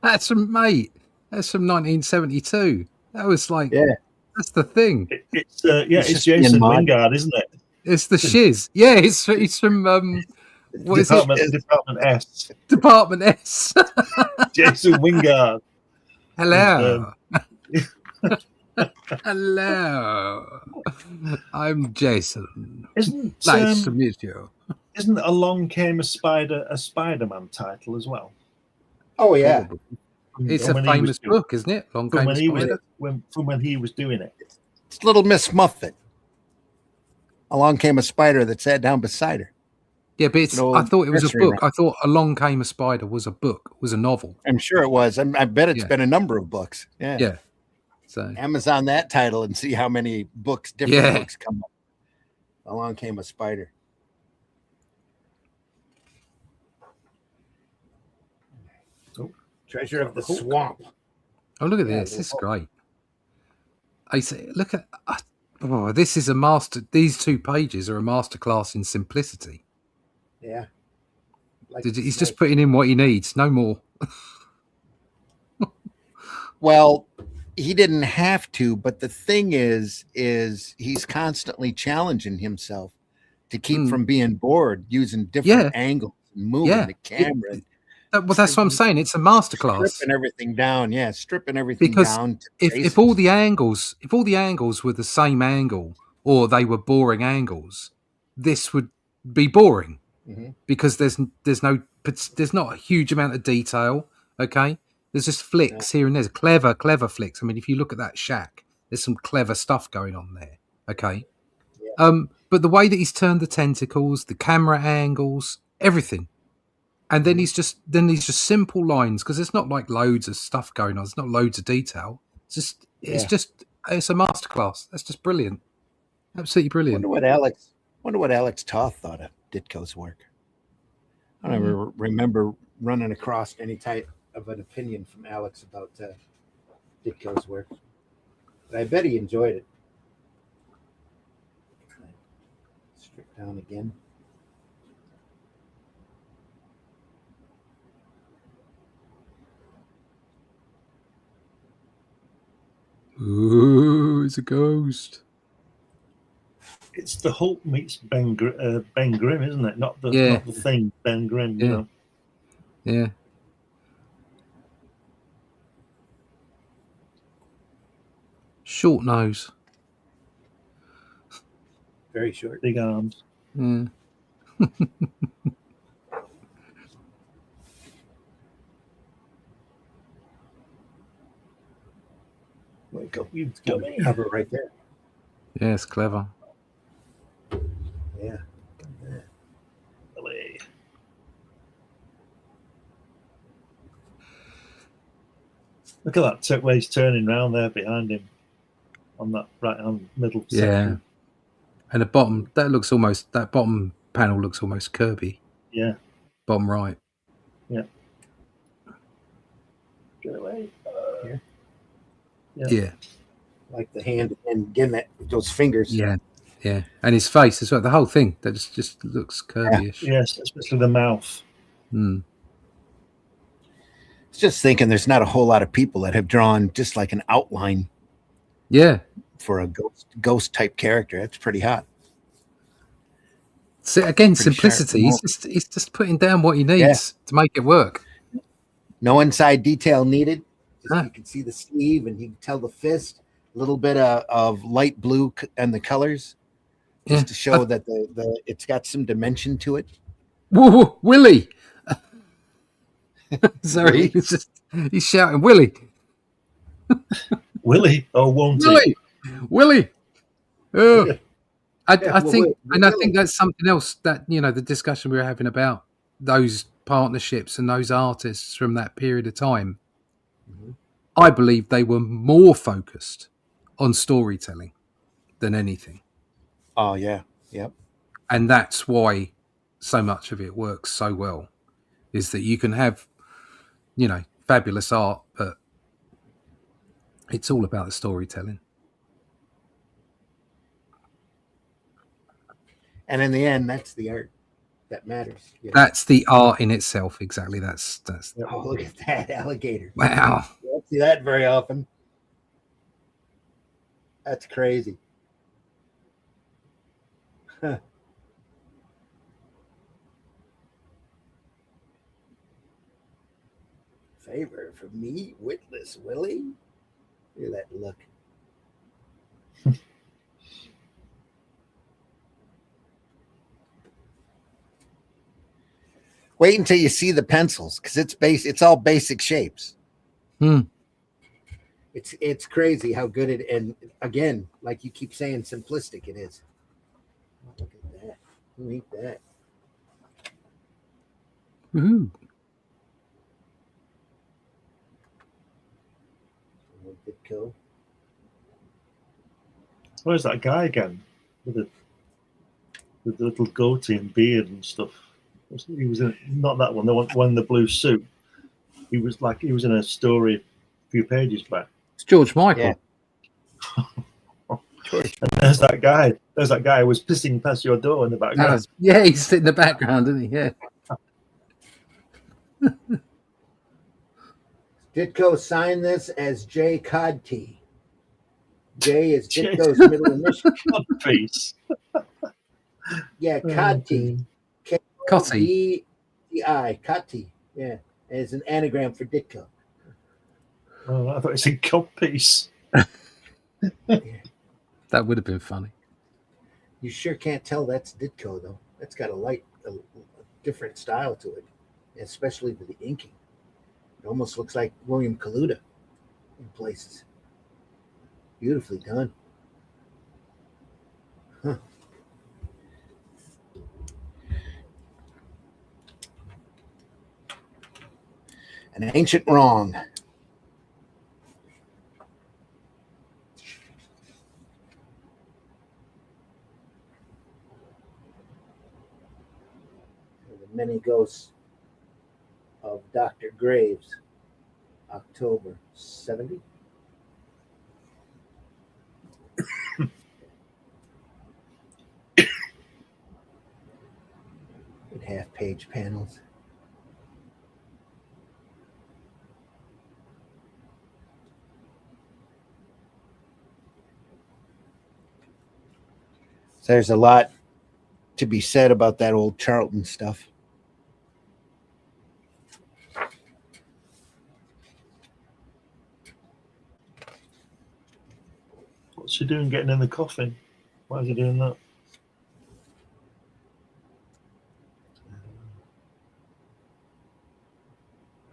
That's from 1972. That was like, that's the thing. It's Jason Wingard, isn't it? It's the shiz. Yeah, he's from what is it? Department S. Department S. Jason Wingard. Hello. Hello. I'm Jason. Nice to meet you. Isn't Along Came a Spider-Man title as well? Oh yeah. It's a famous book, isn't it? From when he was doing it. It's Little Miss Muffet. Along came a spider that sat down beside her. Yeah, but I thought it was a book. I thought Along Came a Spider was a book, was a novel. I'm sure it was. I bet it's been a number of books. Yeah. Yeah. So Amazon that title and see how many books, different books come up. Along Came a Spider. Treasure of the Swamp. Oh, look at this. This is great. I say, look at this is a master. These 2 pages are a masterclass in simplicity. Yeah. He's just putting in what he needs, no more. Well, he didn't have to, but the thing is he's constantly challenging himself to keep from being bored, using different angles and moving the camera. Well, that's what I'm saying. It's a masterclass. Stripping everything down, stripping everything down. If all the angles were the same angle or they were boring angles, this would be boring because there's not a huge amount of detail. Okay, There's just flicks here and there's clever flicks. I mean, if you look at that shack, there's some clever stuff going on there. Okay. Yeah. But the way that he's turned the tentacles, the camera angles, everything. And then he's just simple lines, because there's not like loads of stuff going on. There's not loads of detail. It's a masterclass. That's just brilliant. Absolutely brilliant. Wonder what Alex Toth thought of Ditko's work. I don't ever remember running across any type of an opinion from Alex about Ditko's work, but I bet he enjoyed it. Strip down again. Ooh, it's a ghost. It's the Hulk meets Ben Grimm, isn't it? Not the Thing, Ben Grimm. Yeah. You know? Yeah. Short nose. Very short. Big arms. Yeah. Wake up, you dummy. Have it right there. Yeah, it's clever. Yeah. Really. Look at that way he's turning round there behind him on that right hand middle section. Yeah. And the bottom, that bottom panel looks almost Kirby. Yeah. Bottom right. Yeah. Get away. Yeah. Like the hand and again those fingers. Yeah. Yeah. And his face as well. The whole thing that just looks Kirby-ish. Yes, especially the mouth. Mm. I was just thinking there's not a whole lot of people that have drawn just like an outline. Yeah. For a ghost type character. That's pretty hot. So again, simplicity. He's just putting down what he needs to make it work. No inside detail needed. You can see the sleeve and you can tell the fist. A little bit of light blue and the colors, just to show that it's got some dimension to it. Whoa, Willie! Sorry, he's shouting, Willie. Willie, oh, won't Willie, Willie. Oh, I think that's something else that the discussion we were having about those partnerships and those artists from that period of time. Mm-hmm. I believe they were more focused on storytelling than anything. Oh yeah, yep. And that's why so much of it works so well, is that you can have, fabulous art, but it's all about the storytelling. And in the end, that's the art that matters. That's the art in itself. Exactly. That's. Oh, look at that alligator! Wow. You don't see that very often. That's crazy. Huh. Favor from me, witless Willie. Look at that look. Wait until you see the pencils, because it's all basic shapes. It's crazy how good it, and again, like you keep saying, simplistic it is. Look at that. Who ain't that? Ooh. Ditko. Where's that guy again? With the little goatee and beard and stuff. He was in, not that one, the one in the blue suit. He was in a story a few pages back. It's George Michael. Yeah. And there's that guy. There's that guy who was pissing past your door in the background. Yeah, he's in the background, isn't he? Yeah. Ditko signed this as J. Codty. J is Ditko's middle initial. Face. Yeah, Codty. K-O-D-T-I. Codty. Yeah. And it's an anagram for Ditko. Oh, I thought it said codpiece. That would have been funny. You sure can't tell that's Ditko, though. That's got a different style to it, especially with the inking. It almost looks like William Kaluta in places. Beautifully done. Huh. An ancient wrong. The Many Ghosts of Dr. Graves, October 70. With half-page panels. So there's a lot to be said about that old Charlton stuff. What's he doing getting in the coffin? Why is he doing that?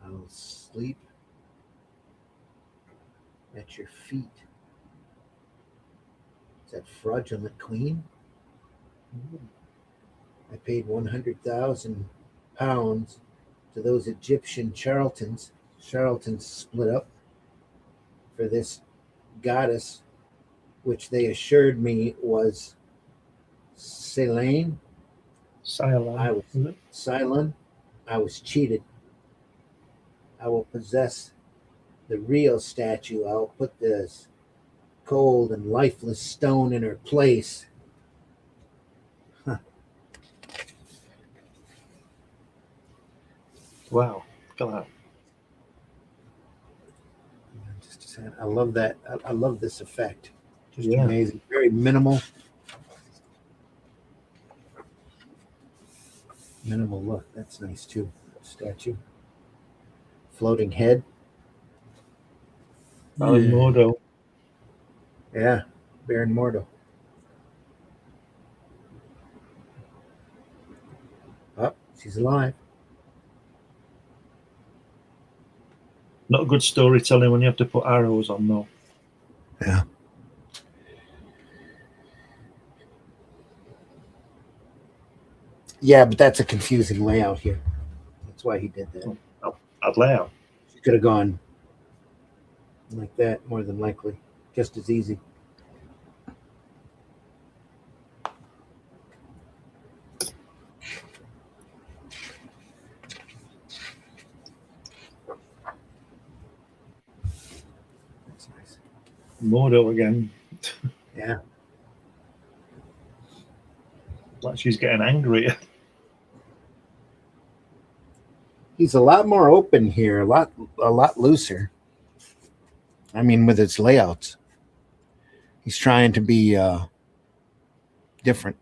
I'll sleep at your feet. Is that fraudulent queen? I paid 100,000 pounds to those Egyptian charlatans. Charlatans split up for this goddess, which they assured me was Selene. I was Cylon. I was cheated. I will possess the real statue. I'll put this cold and lifeless stone in her place. Huh. Wow, look at that. Just a second. I love that. I love this effect. Just Yeah. amazing. Very minimal. Minimal look. That's nice too. Statue. Floating head. Baron Mordo. Yeah. Baron Mordo. Oh, she's alive. Not good storytelling when you have to put arrows on, though. Yeah. Yeah, but that's a confusing layout here. That's why he did that. Bad layout. She could have gone like that, more than likely. Just as easy. That's nice. Mordo again. Yeah. Like she's getting angry. He's a lot more open here, a lot looser. I mean, with its layouts. He's trying to be different.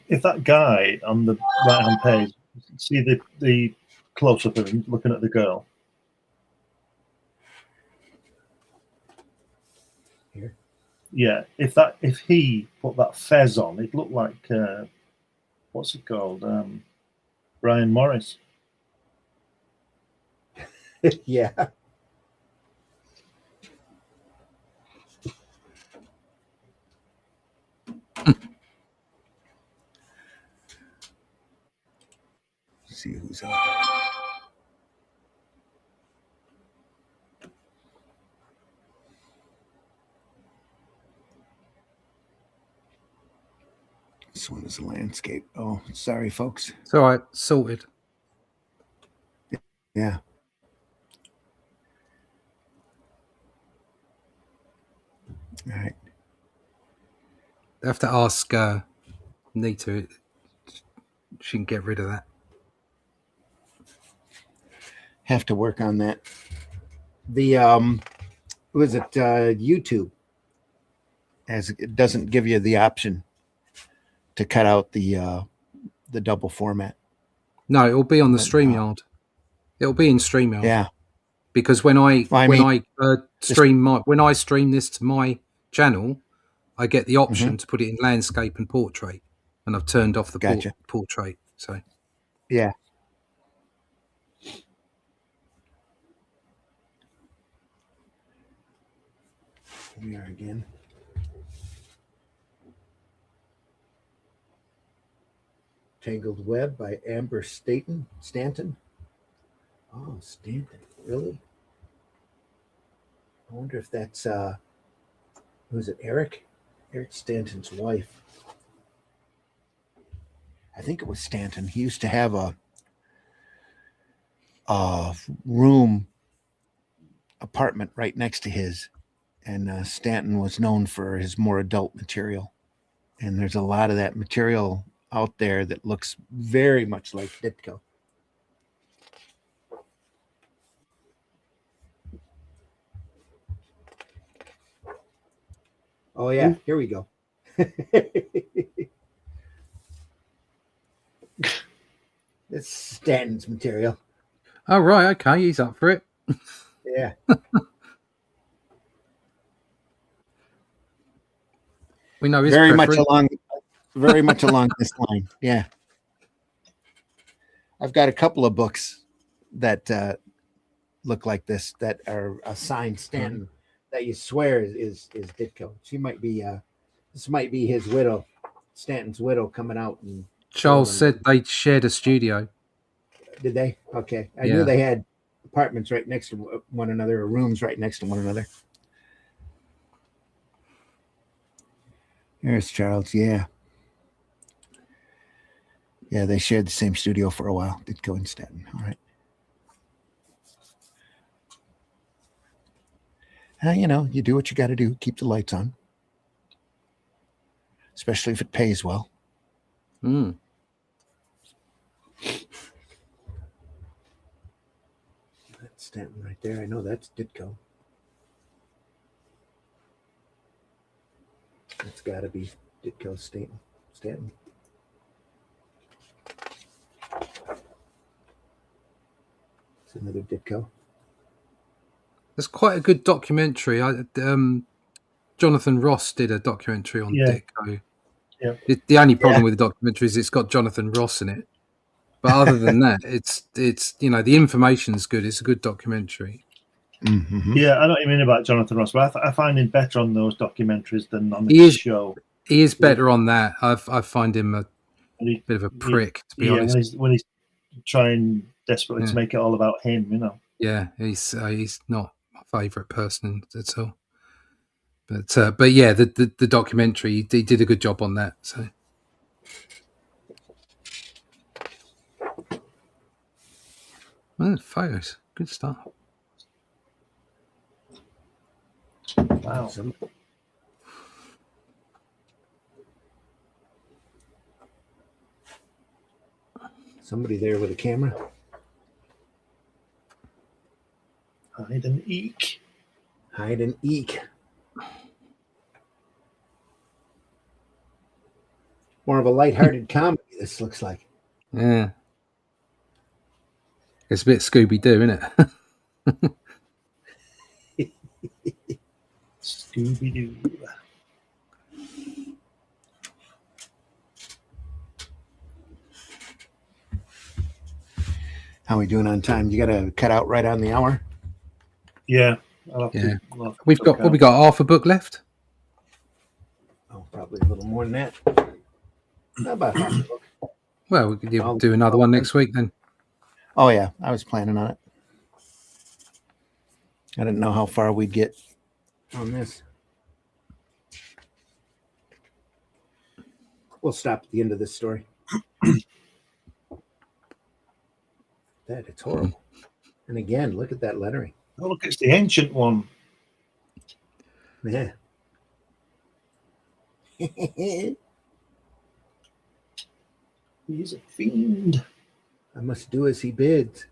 If that guy on the right hand page, see the close up of him looking at the girl. Here. Yeah, if he put that fez on, it looked like what's it called? Brian Morris. Yeah. See who's up. This one is a landscape. Oh, sorry, folks. It's all right. Sorted. Yeah. All right. I have to ask Nita. She can get rid of that. Have to work on that. The was it YouTube? As it doesn't give you the option to cut out the double format. No, it'll be on the But, StreamYard. It'll be in StreamYard. Yeah. Because when I stream this to my channel, I get the option to put it in landscape and portrait, and I've turned off the portrait. So yeah. Here we are again. Tangled Web by Amber Stanton. Oh, Stanton, really? I wonder if that's who's it? Eric Stanton's wife. I think it was Stanton. He used to have a apartment right next to his, and Stanton was known for his more adult material. And there's a lot of that material out there that looks very much like Ditko. Oh yeah, here we go. It's Stanton's material. Oh right, okay, he's up for it. Yeah. We know his very preference. much along this line. Yeah. I've got a couple of books that look like this that are assigned Stanton that you swear is Ditko. She might be this might be his widow, Stanton's widow, coming out. And Charles said they shared a studio. Did they? Okay. I knew they had apartments right next to one another, or rooms right next to one another. There's Charles. Yeah. Yeah, they shared the same studio for a while. Ditko and Stanton. All right. You do what you got to do. Keep the lights on. Especially if it pays well. Mm. That's Stanton right there. I know that's Ditko. That's got to be Ditko Stanton. It's another Ditko. There's quite a good documentary. Jonathan Ross did a documentary on Ditko. Yeah. The only problem with the documentary is it's got Jonathan Ross in it. But other than that, it's the information's good. It's a good documentary. Mm-hmm. Yeah, I know what you mean about Jonathan Ross, but I find him better on those documentaries than on the show. He is better on that. I find him a bit of a prick, to be honest. When he's trying desperately to make it all about him, Yeah, he's not my favourite person at all. But yeah, the documentary, he did a good job on that. So. Well, photos, good stuff. Wow. Somebody there with a camera. Hide and eek. Hide and eek. More of a lighthearted comedy, this looks like. Yeah. It's a bit Scooby-Doo, isn't it? Scooby-Doo. How are we doing on time? You got to cut out right on the hour? Yeah. We got half a book left. Oh, probably a little more than that. Not about half a book. Well, we could do another one next week then. Oh, yeah. I was planning on it. I didn't know how far we'd get on this. We'll stop at the end of this story. It's horrible. And again, look at that lettering. Oh, look, it's the ancient one. Yeah. He's a fiend. I must do as he bids.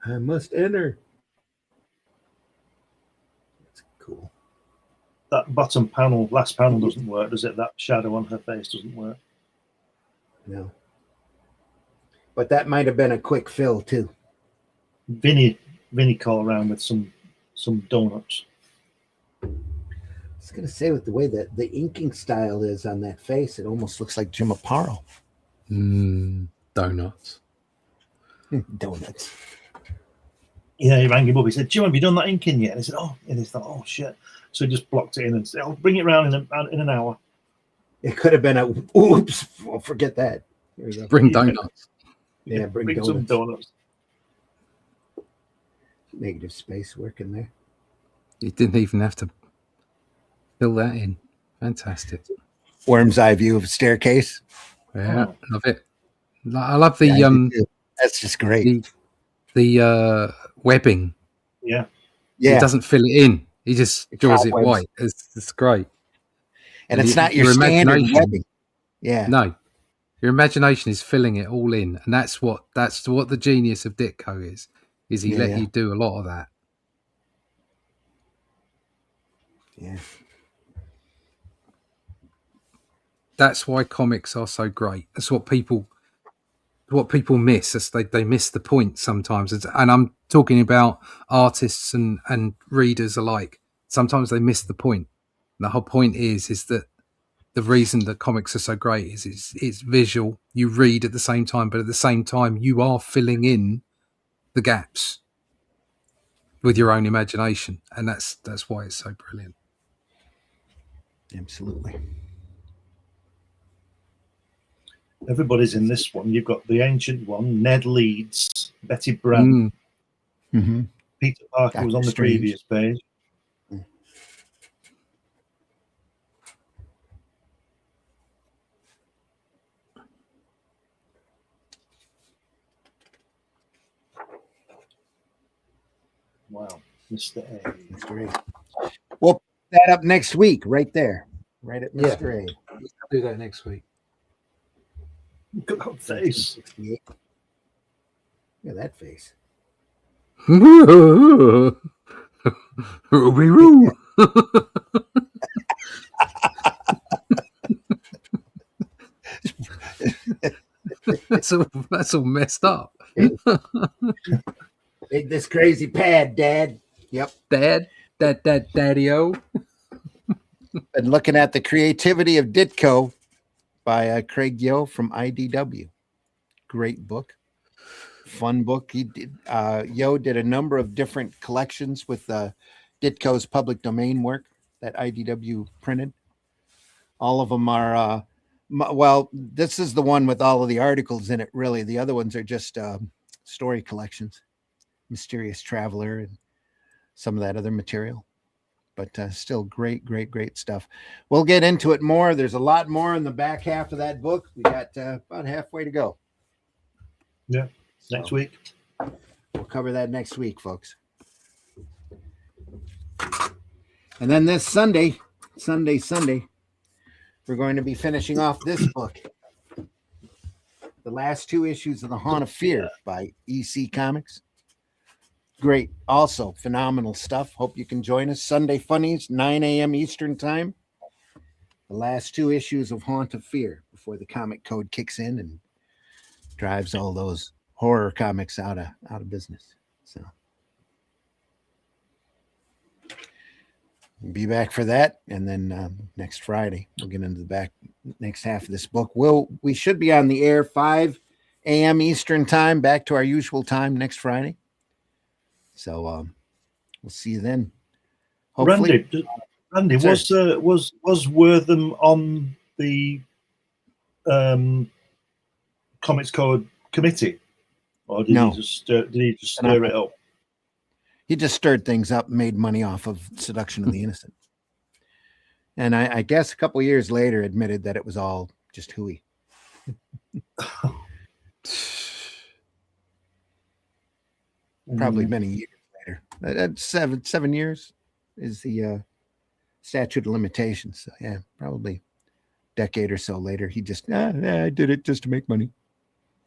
I must enter. That's cool. That bottom panel, last panel doesn't work, does it? That shadow on her face doesn't work. No. But that might have been a quick fill too. Vinny called around with some donuts. I was gonna say, with the way that the inking style is on that face, it almost looks like Jim Aparo. Donuts. Donuts. Yeah, he rang him up. He said, "Jim, have you done that inking yet?" And he said, "Oh," and he thought, "Oh shit!" So he just blocked it in and said, "I'll bring it round in an hour." It could have been a oops. Well, forget that. Here we go. Bring donuts. Yeah, bring some donuts. Negative space working there. You didn't even have to fill that in. Fantastic. Worm's eye view of a staircase. Yeah, love it. I love the Yeah, I do too. That's just great. the webbing. Yeah. He doesn't fill it in. He just draws it cobwebs. white. It's great. And it's not your standard webbing. Yeah. No. Your imagination is filling it all in. And that's what the genius of Ditko is he let you do a lot of that. Yeah. That's why comics are so great. That's what people miss. They miss the point sometimes. And I'm talking about artists and readers alike. Sometimes they miss the point. And the whole point is that the reason that comics are so great is it's visual. You read at the same time, but at the same time you are filling in the gaps with your own imagination. And that's why it's so brilliant. Absolutely. Everybody's in this one. You've got the ancient one, Ned Leeds, Betty Brant, Peter Parker was on the previous page. Wow, Mr. A. Mr. A. We'll put that up next week, right there, right at Mr. A. I'll do that next week. Look at that face. Look at that face. That's all messed up. Make this crazy pad, Dad. Yep. Daddy-o. And looking at the creativity of Ditko by Craig Yo from IDW. Great book. Fun book. He did. Yo did a number of different collections with Ditko's public domain work that IDW printed. All of them are, well, this is the one with all of the articles in it, really. The other ones are just story collections. Mysterious Traveler and some of that other material. But still great stuff. We'll get into it more. There's a lot more in the back half of that book. We got about halfway to go. Yeah, next week. We'll cover that next week, folks. And then this Sunday, we're going to be finishing off this book. The last two issues of The Haunt of Fear by EC Comics. Great. Also, phenomenal stuff. Hope you can join us. Sunday Funnies, 9 a.m. Eastern Time. The last two issues of Haunt of Fear before the comic code kicks in and drives all those horror comics out of business. So we'll be back for that. And then next Friday, we'll get into the next half of this book. We should be on the air 5 a.m. Eastern Time, back to our usual time next Friday. So we'll see you then. Hopefully. Randy, was Wortham on the Comics Code committee, or did he just stir it up? He just stirred things up and made money off of Seduction of the Innocent. And I guess a couple of years later admitted that it was all just hooey. Probably many years later. 7 years is the statute of limitations. So yeah, probably a decade or so later, he just I did it just to make money.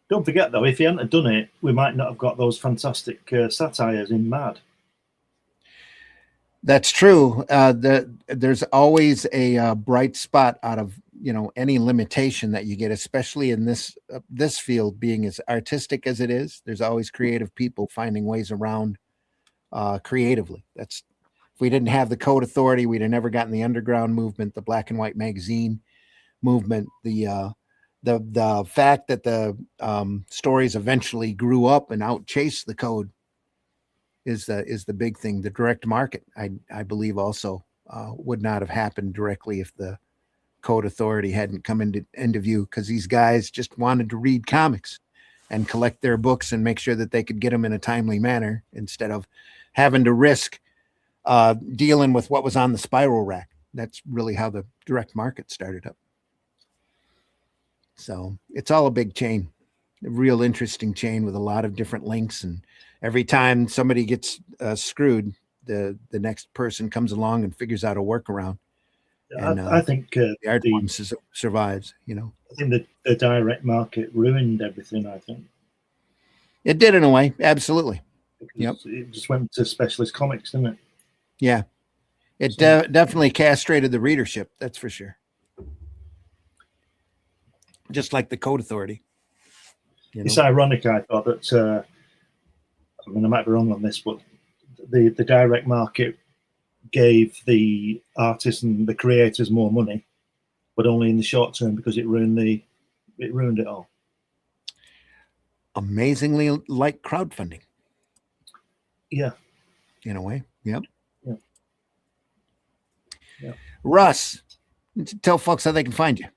Don't forget though, if he hadn't done it, we might not have got those fantastic satires in Mad. That's true. There's always a bright spot out of any limitation that you get, especially in this field, being as artistic as it is. There's always creative people finding ways around creatively. If we didn't have the Code Authority, we'd have never gotten the underground movement, the black and white magazine movement, the fact that the stories eventually grew up and outchased the code is the big thing. The direct market, I believe, also would not have happened directly if the Code Authority hadn't come into view, because these guys just wanted to read comics and collect their books and make sure that they could get them in a timely manner instead of having to risk dealing with what was on the spiral rack. That's really how the direct market started up. So it's all a big chain, a real interesting chain with a lot of different links. And every time somebody gets screwed, the next person comes along and figures out a workaround. And I think the art form survives. I think the direct market ruined everything. I think it did in a way, absolutely. Yep. It just went to specialist comics, didn't it? Yeah, it definitely castrated the readership. That's for sure. Just like the Code Authority. It's ironic, I thought, that I might be wrong on this, but the direct market gave the artists and the creators more money, but only in the short term, because it ruined it all. Amazingly like crowdfunding. Yeah. In a way. Yep. Yeah. Russ, tell folks how they can find you.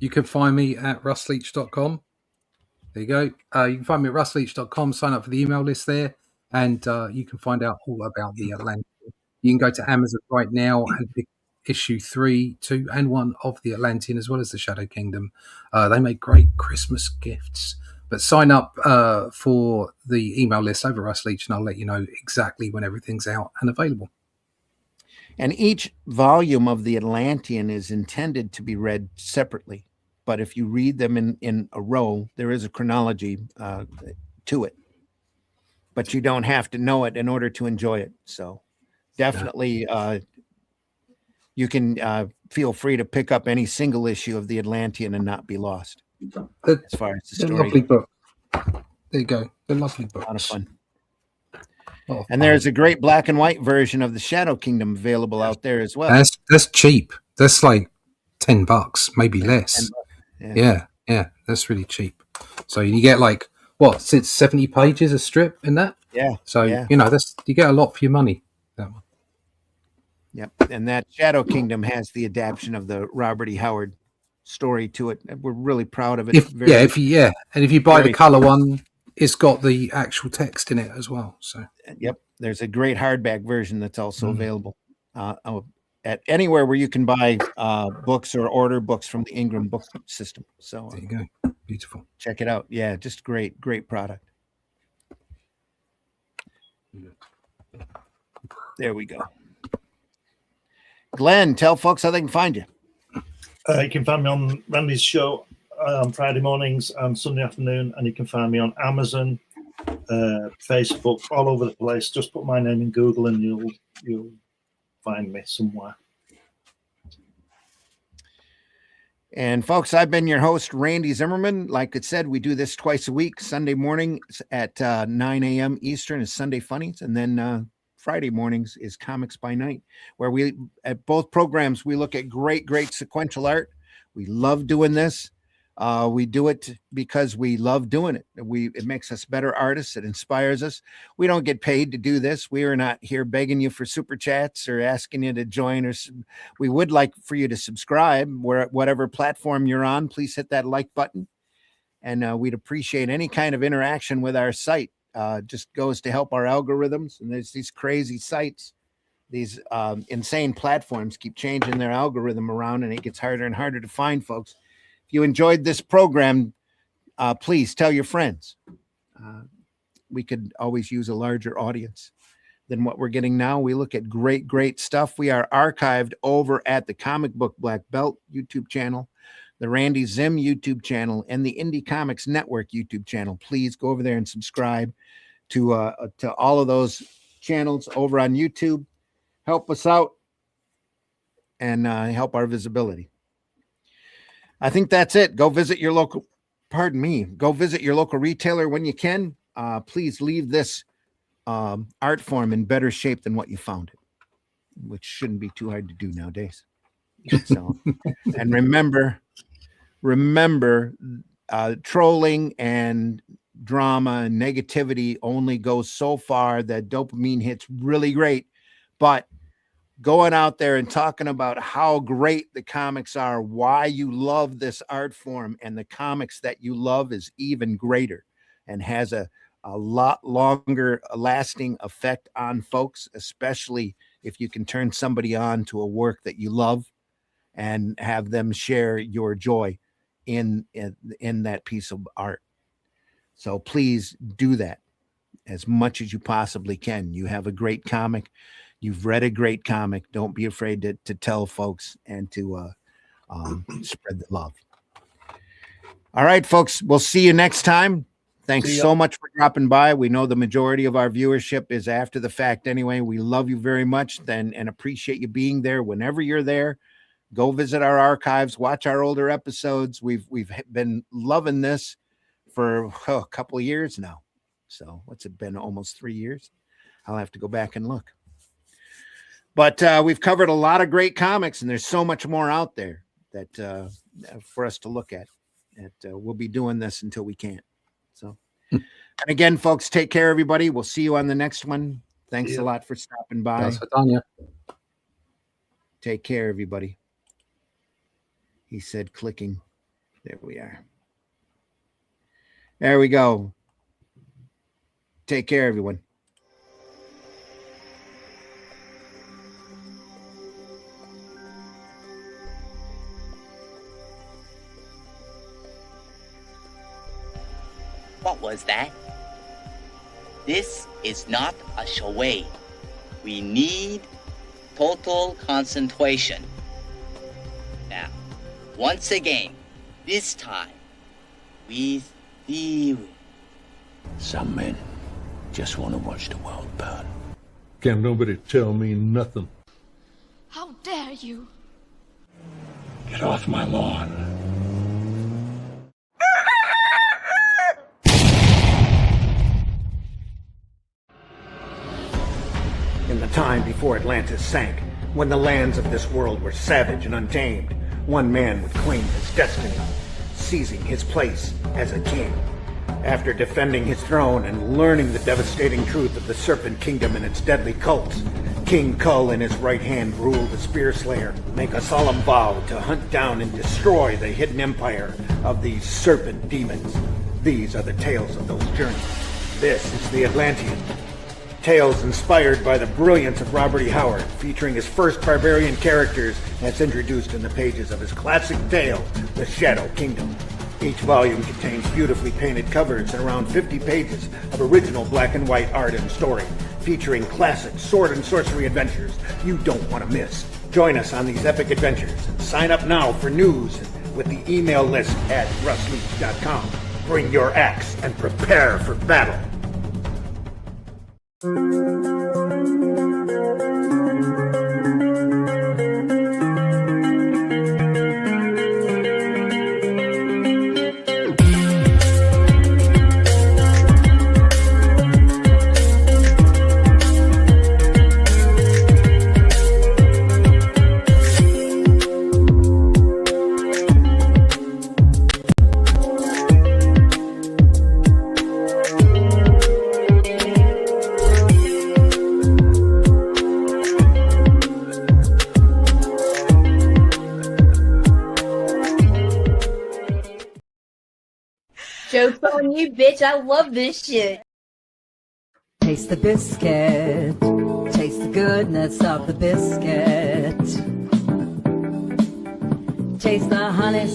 You can find me at russleach.com. There you go. You can find me at russleach.com, sign up for the email list there, and you can find out all about the Atlantean. You can go to Amazon right now and pick issue 3, 2, and 1 of the Atlantean, as well as the Shadow Kingdom. They make great Christmas gifts. But sign up for the email list over Russ Leach, and I'll let you know exactly when everything's out and available. And each volume of the Atlantean is intended to be read separately. But if you read them in a row, there is a chronology to it. But you don't have to know it in order to enjoy it. So definitely you can feel free to pick up any single issue of the Atlantean and not be lost. As far as the story. Lovely book. There you go. The lovely books. A lot of fun. Oh, and there's a great black and white version of the Shadow Kingdom available out there as well. That's cheap. That's like $10, maybe less. $10. Yeah. That's really cheap. So you get like it's 70 pages a strip in that. Yeah. So you get a lot for your money. That one. Yep. And that Shadow Kingdom has the adaptation of the Robert E. Howard story to it. We're really proud of it. And if you buy the color one, it's got the actual text in it as well. So yep, there's a great hardback version that's also available at anywhere where you can buy books or order books from the Ingram book system. So there you go. Beautiful. Check it out. Yeah, just great product. There we go. Glenn, tell folks how they can find you. You can find me on Randy's show on Friday mornings and Sunday afternoon, and you can find me on Amazon, Facebook, all over the place. Just put my name in Google and you'll find me somewhere. And folks, I've been your host, Randy Zimmerman. Like I said, we do this twice a week. Sunday morning at 9 a.m. Eastern is Sunday Funnies, and then Friday mornings is Comics by Night, where we, at both programs, we look at great sequential art. We love doing this. We do it because we love doing it. It makes us better artists. It inspires us. We don't get paid to do this. We are not here begging you for super chats or asking you to join. Or we would like for you to subscribe whatever platform you're on. Please hit that like button, and we'd appreciate any kind of interaction with our site. Just goes to help our algorithms. And there's these crazy sites, these insane platforms keep changing their algorithm around, and it gets harder and harder to find folks. If you enjoyed this program, please tell your friends. We could always use a larger audience than what we're getting now. We look at great stuff. We are archived over at the Comic Book Black Belt YouTube channel, the Randy Zim YouTube channel, and the Indie Comics Network YouTube channel. Please go over there and subscribe to all of those channels over on YouTube. Help us out and help our visibility. I think that's it. Go visit your local, go visit your local retailer when you can. Please leave this art form in better shape than what you found it, which shouldn't be too hard to do nowadays. So, and remember, trolling and drama and negativity only goes so far. That dopamine hits really great, but going out there and talking about how great the comics are, why you love this art form, and the comics that you love is even greater and has a lot longer lasting effect on folks, especially if you can turn somebody on to a work that you love and have them share your joy in that piece of art. So please do that as much as you possibly can. You have a great comic. You've read a great comic. Don't be afraid to tell folks and to spread the love. All right, folks, we'll see you next time. Thanks so much for dropping by. We know the majority of our viewership is after the fact anyway. We love you very much and appreciate you being there. Whenever you're there, go visit our archives, watch our older episodes. We've been loving this for a couple of years now. So what's it been? Almost 3 years. I'll have to go back and look. But we've covered a lot of great comics, and there's so much more out there that for us to look at. We'll be doing this until we can't. So, and again, folks, take care, everybody. We'll see you on the next one. Thanks a lot for stopping by. Thanks for Tanya. Take care, everybody. He said clicking. There we are. There we go. Take care, everyone. What was that? This is not a charade. We need total concentration. Now, once again, this time, with theory. Some men just want to watch the world burn. Can't nobody tell me nothing. How dare you? Get off my lawn. In the time before Atlantis sank, when the lands of this world were savage and untamed, one man would claim his destiny, seizing his place as a king. After defending his throne and learning the devastating truth of the Serpent Kingdom and its deadly cults, King Kull in his right hand ruled the Spear Slayer, make a solemn vow to hunt down and destroy the hidden empire of these serpent demons. These are the tales of those journeys. This is the Atlantean. Tales inspired by the brilliance of Robert E. Howard, featuring his first barbarian characters as introduced in the pages of his classic tale, The Shadow Kingdom. Each volume contains beautifully painted covers and around 50 pages of original black and white art and story, featuring classic sword and sorcery adventures you don't want to miss. Join us on these epic adventures and sign up now for news with the email list at russleach.com. Bring your axe and prepare for battle. Joke's on you, bitch. I love this shit. Taste the biscuit. Taste the goodness of the biscuit. Taste the honey.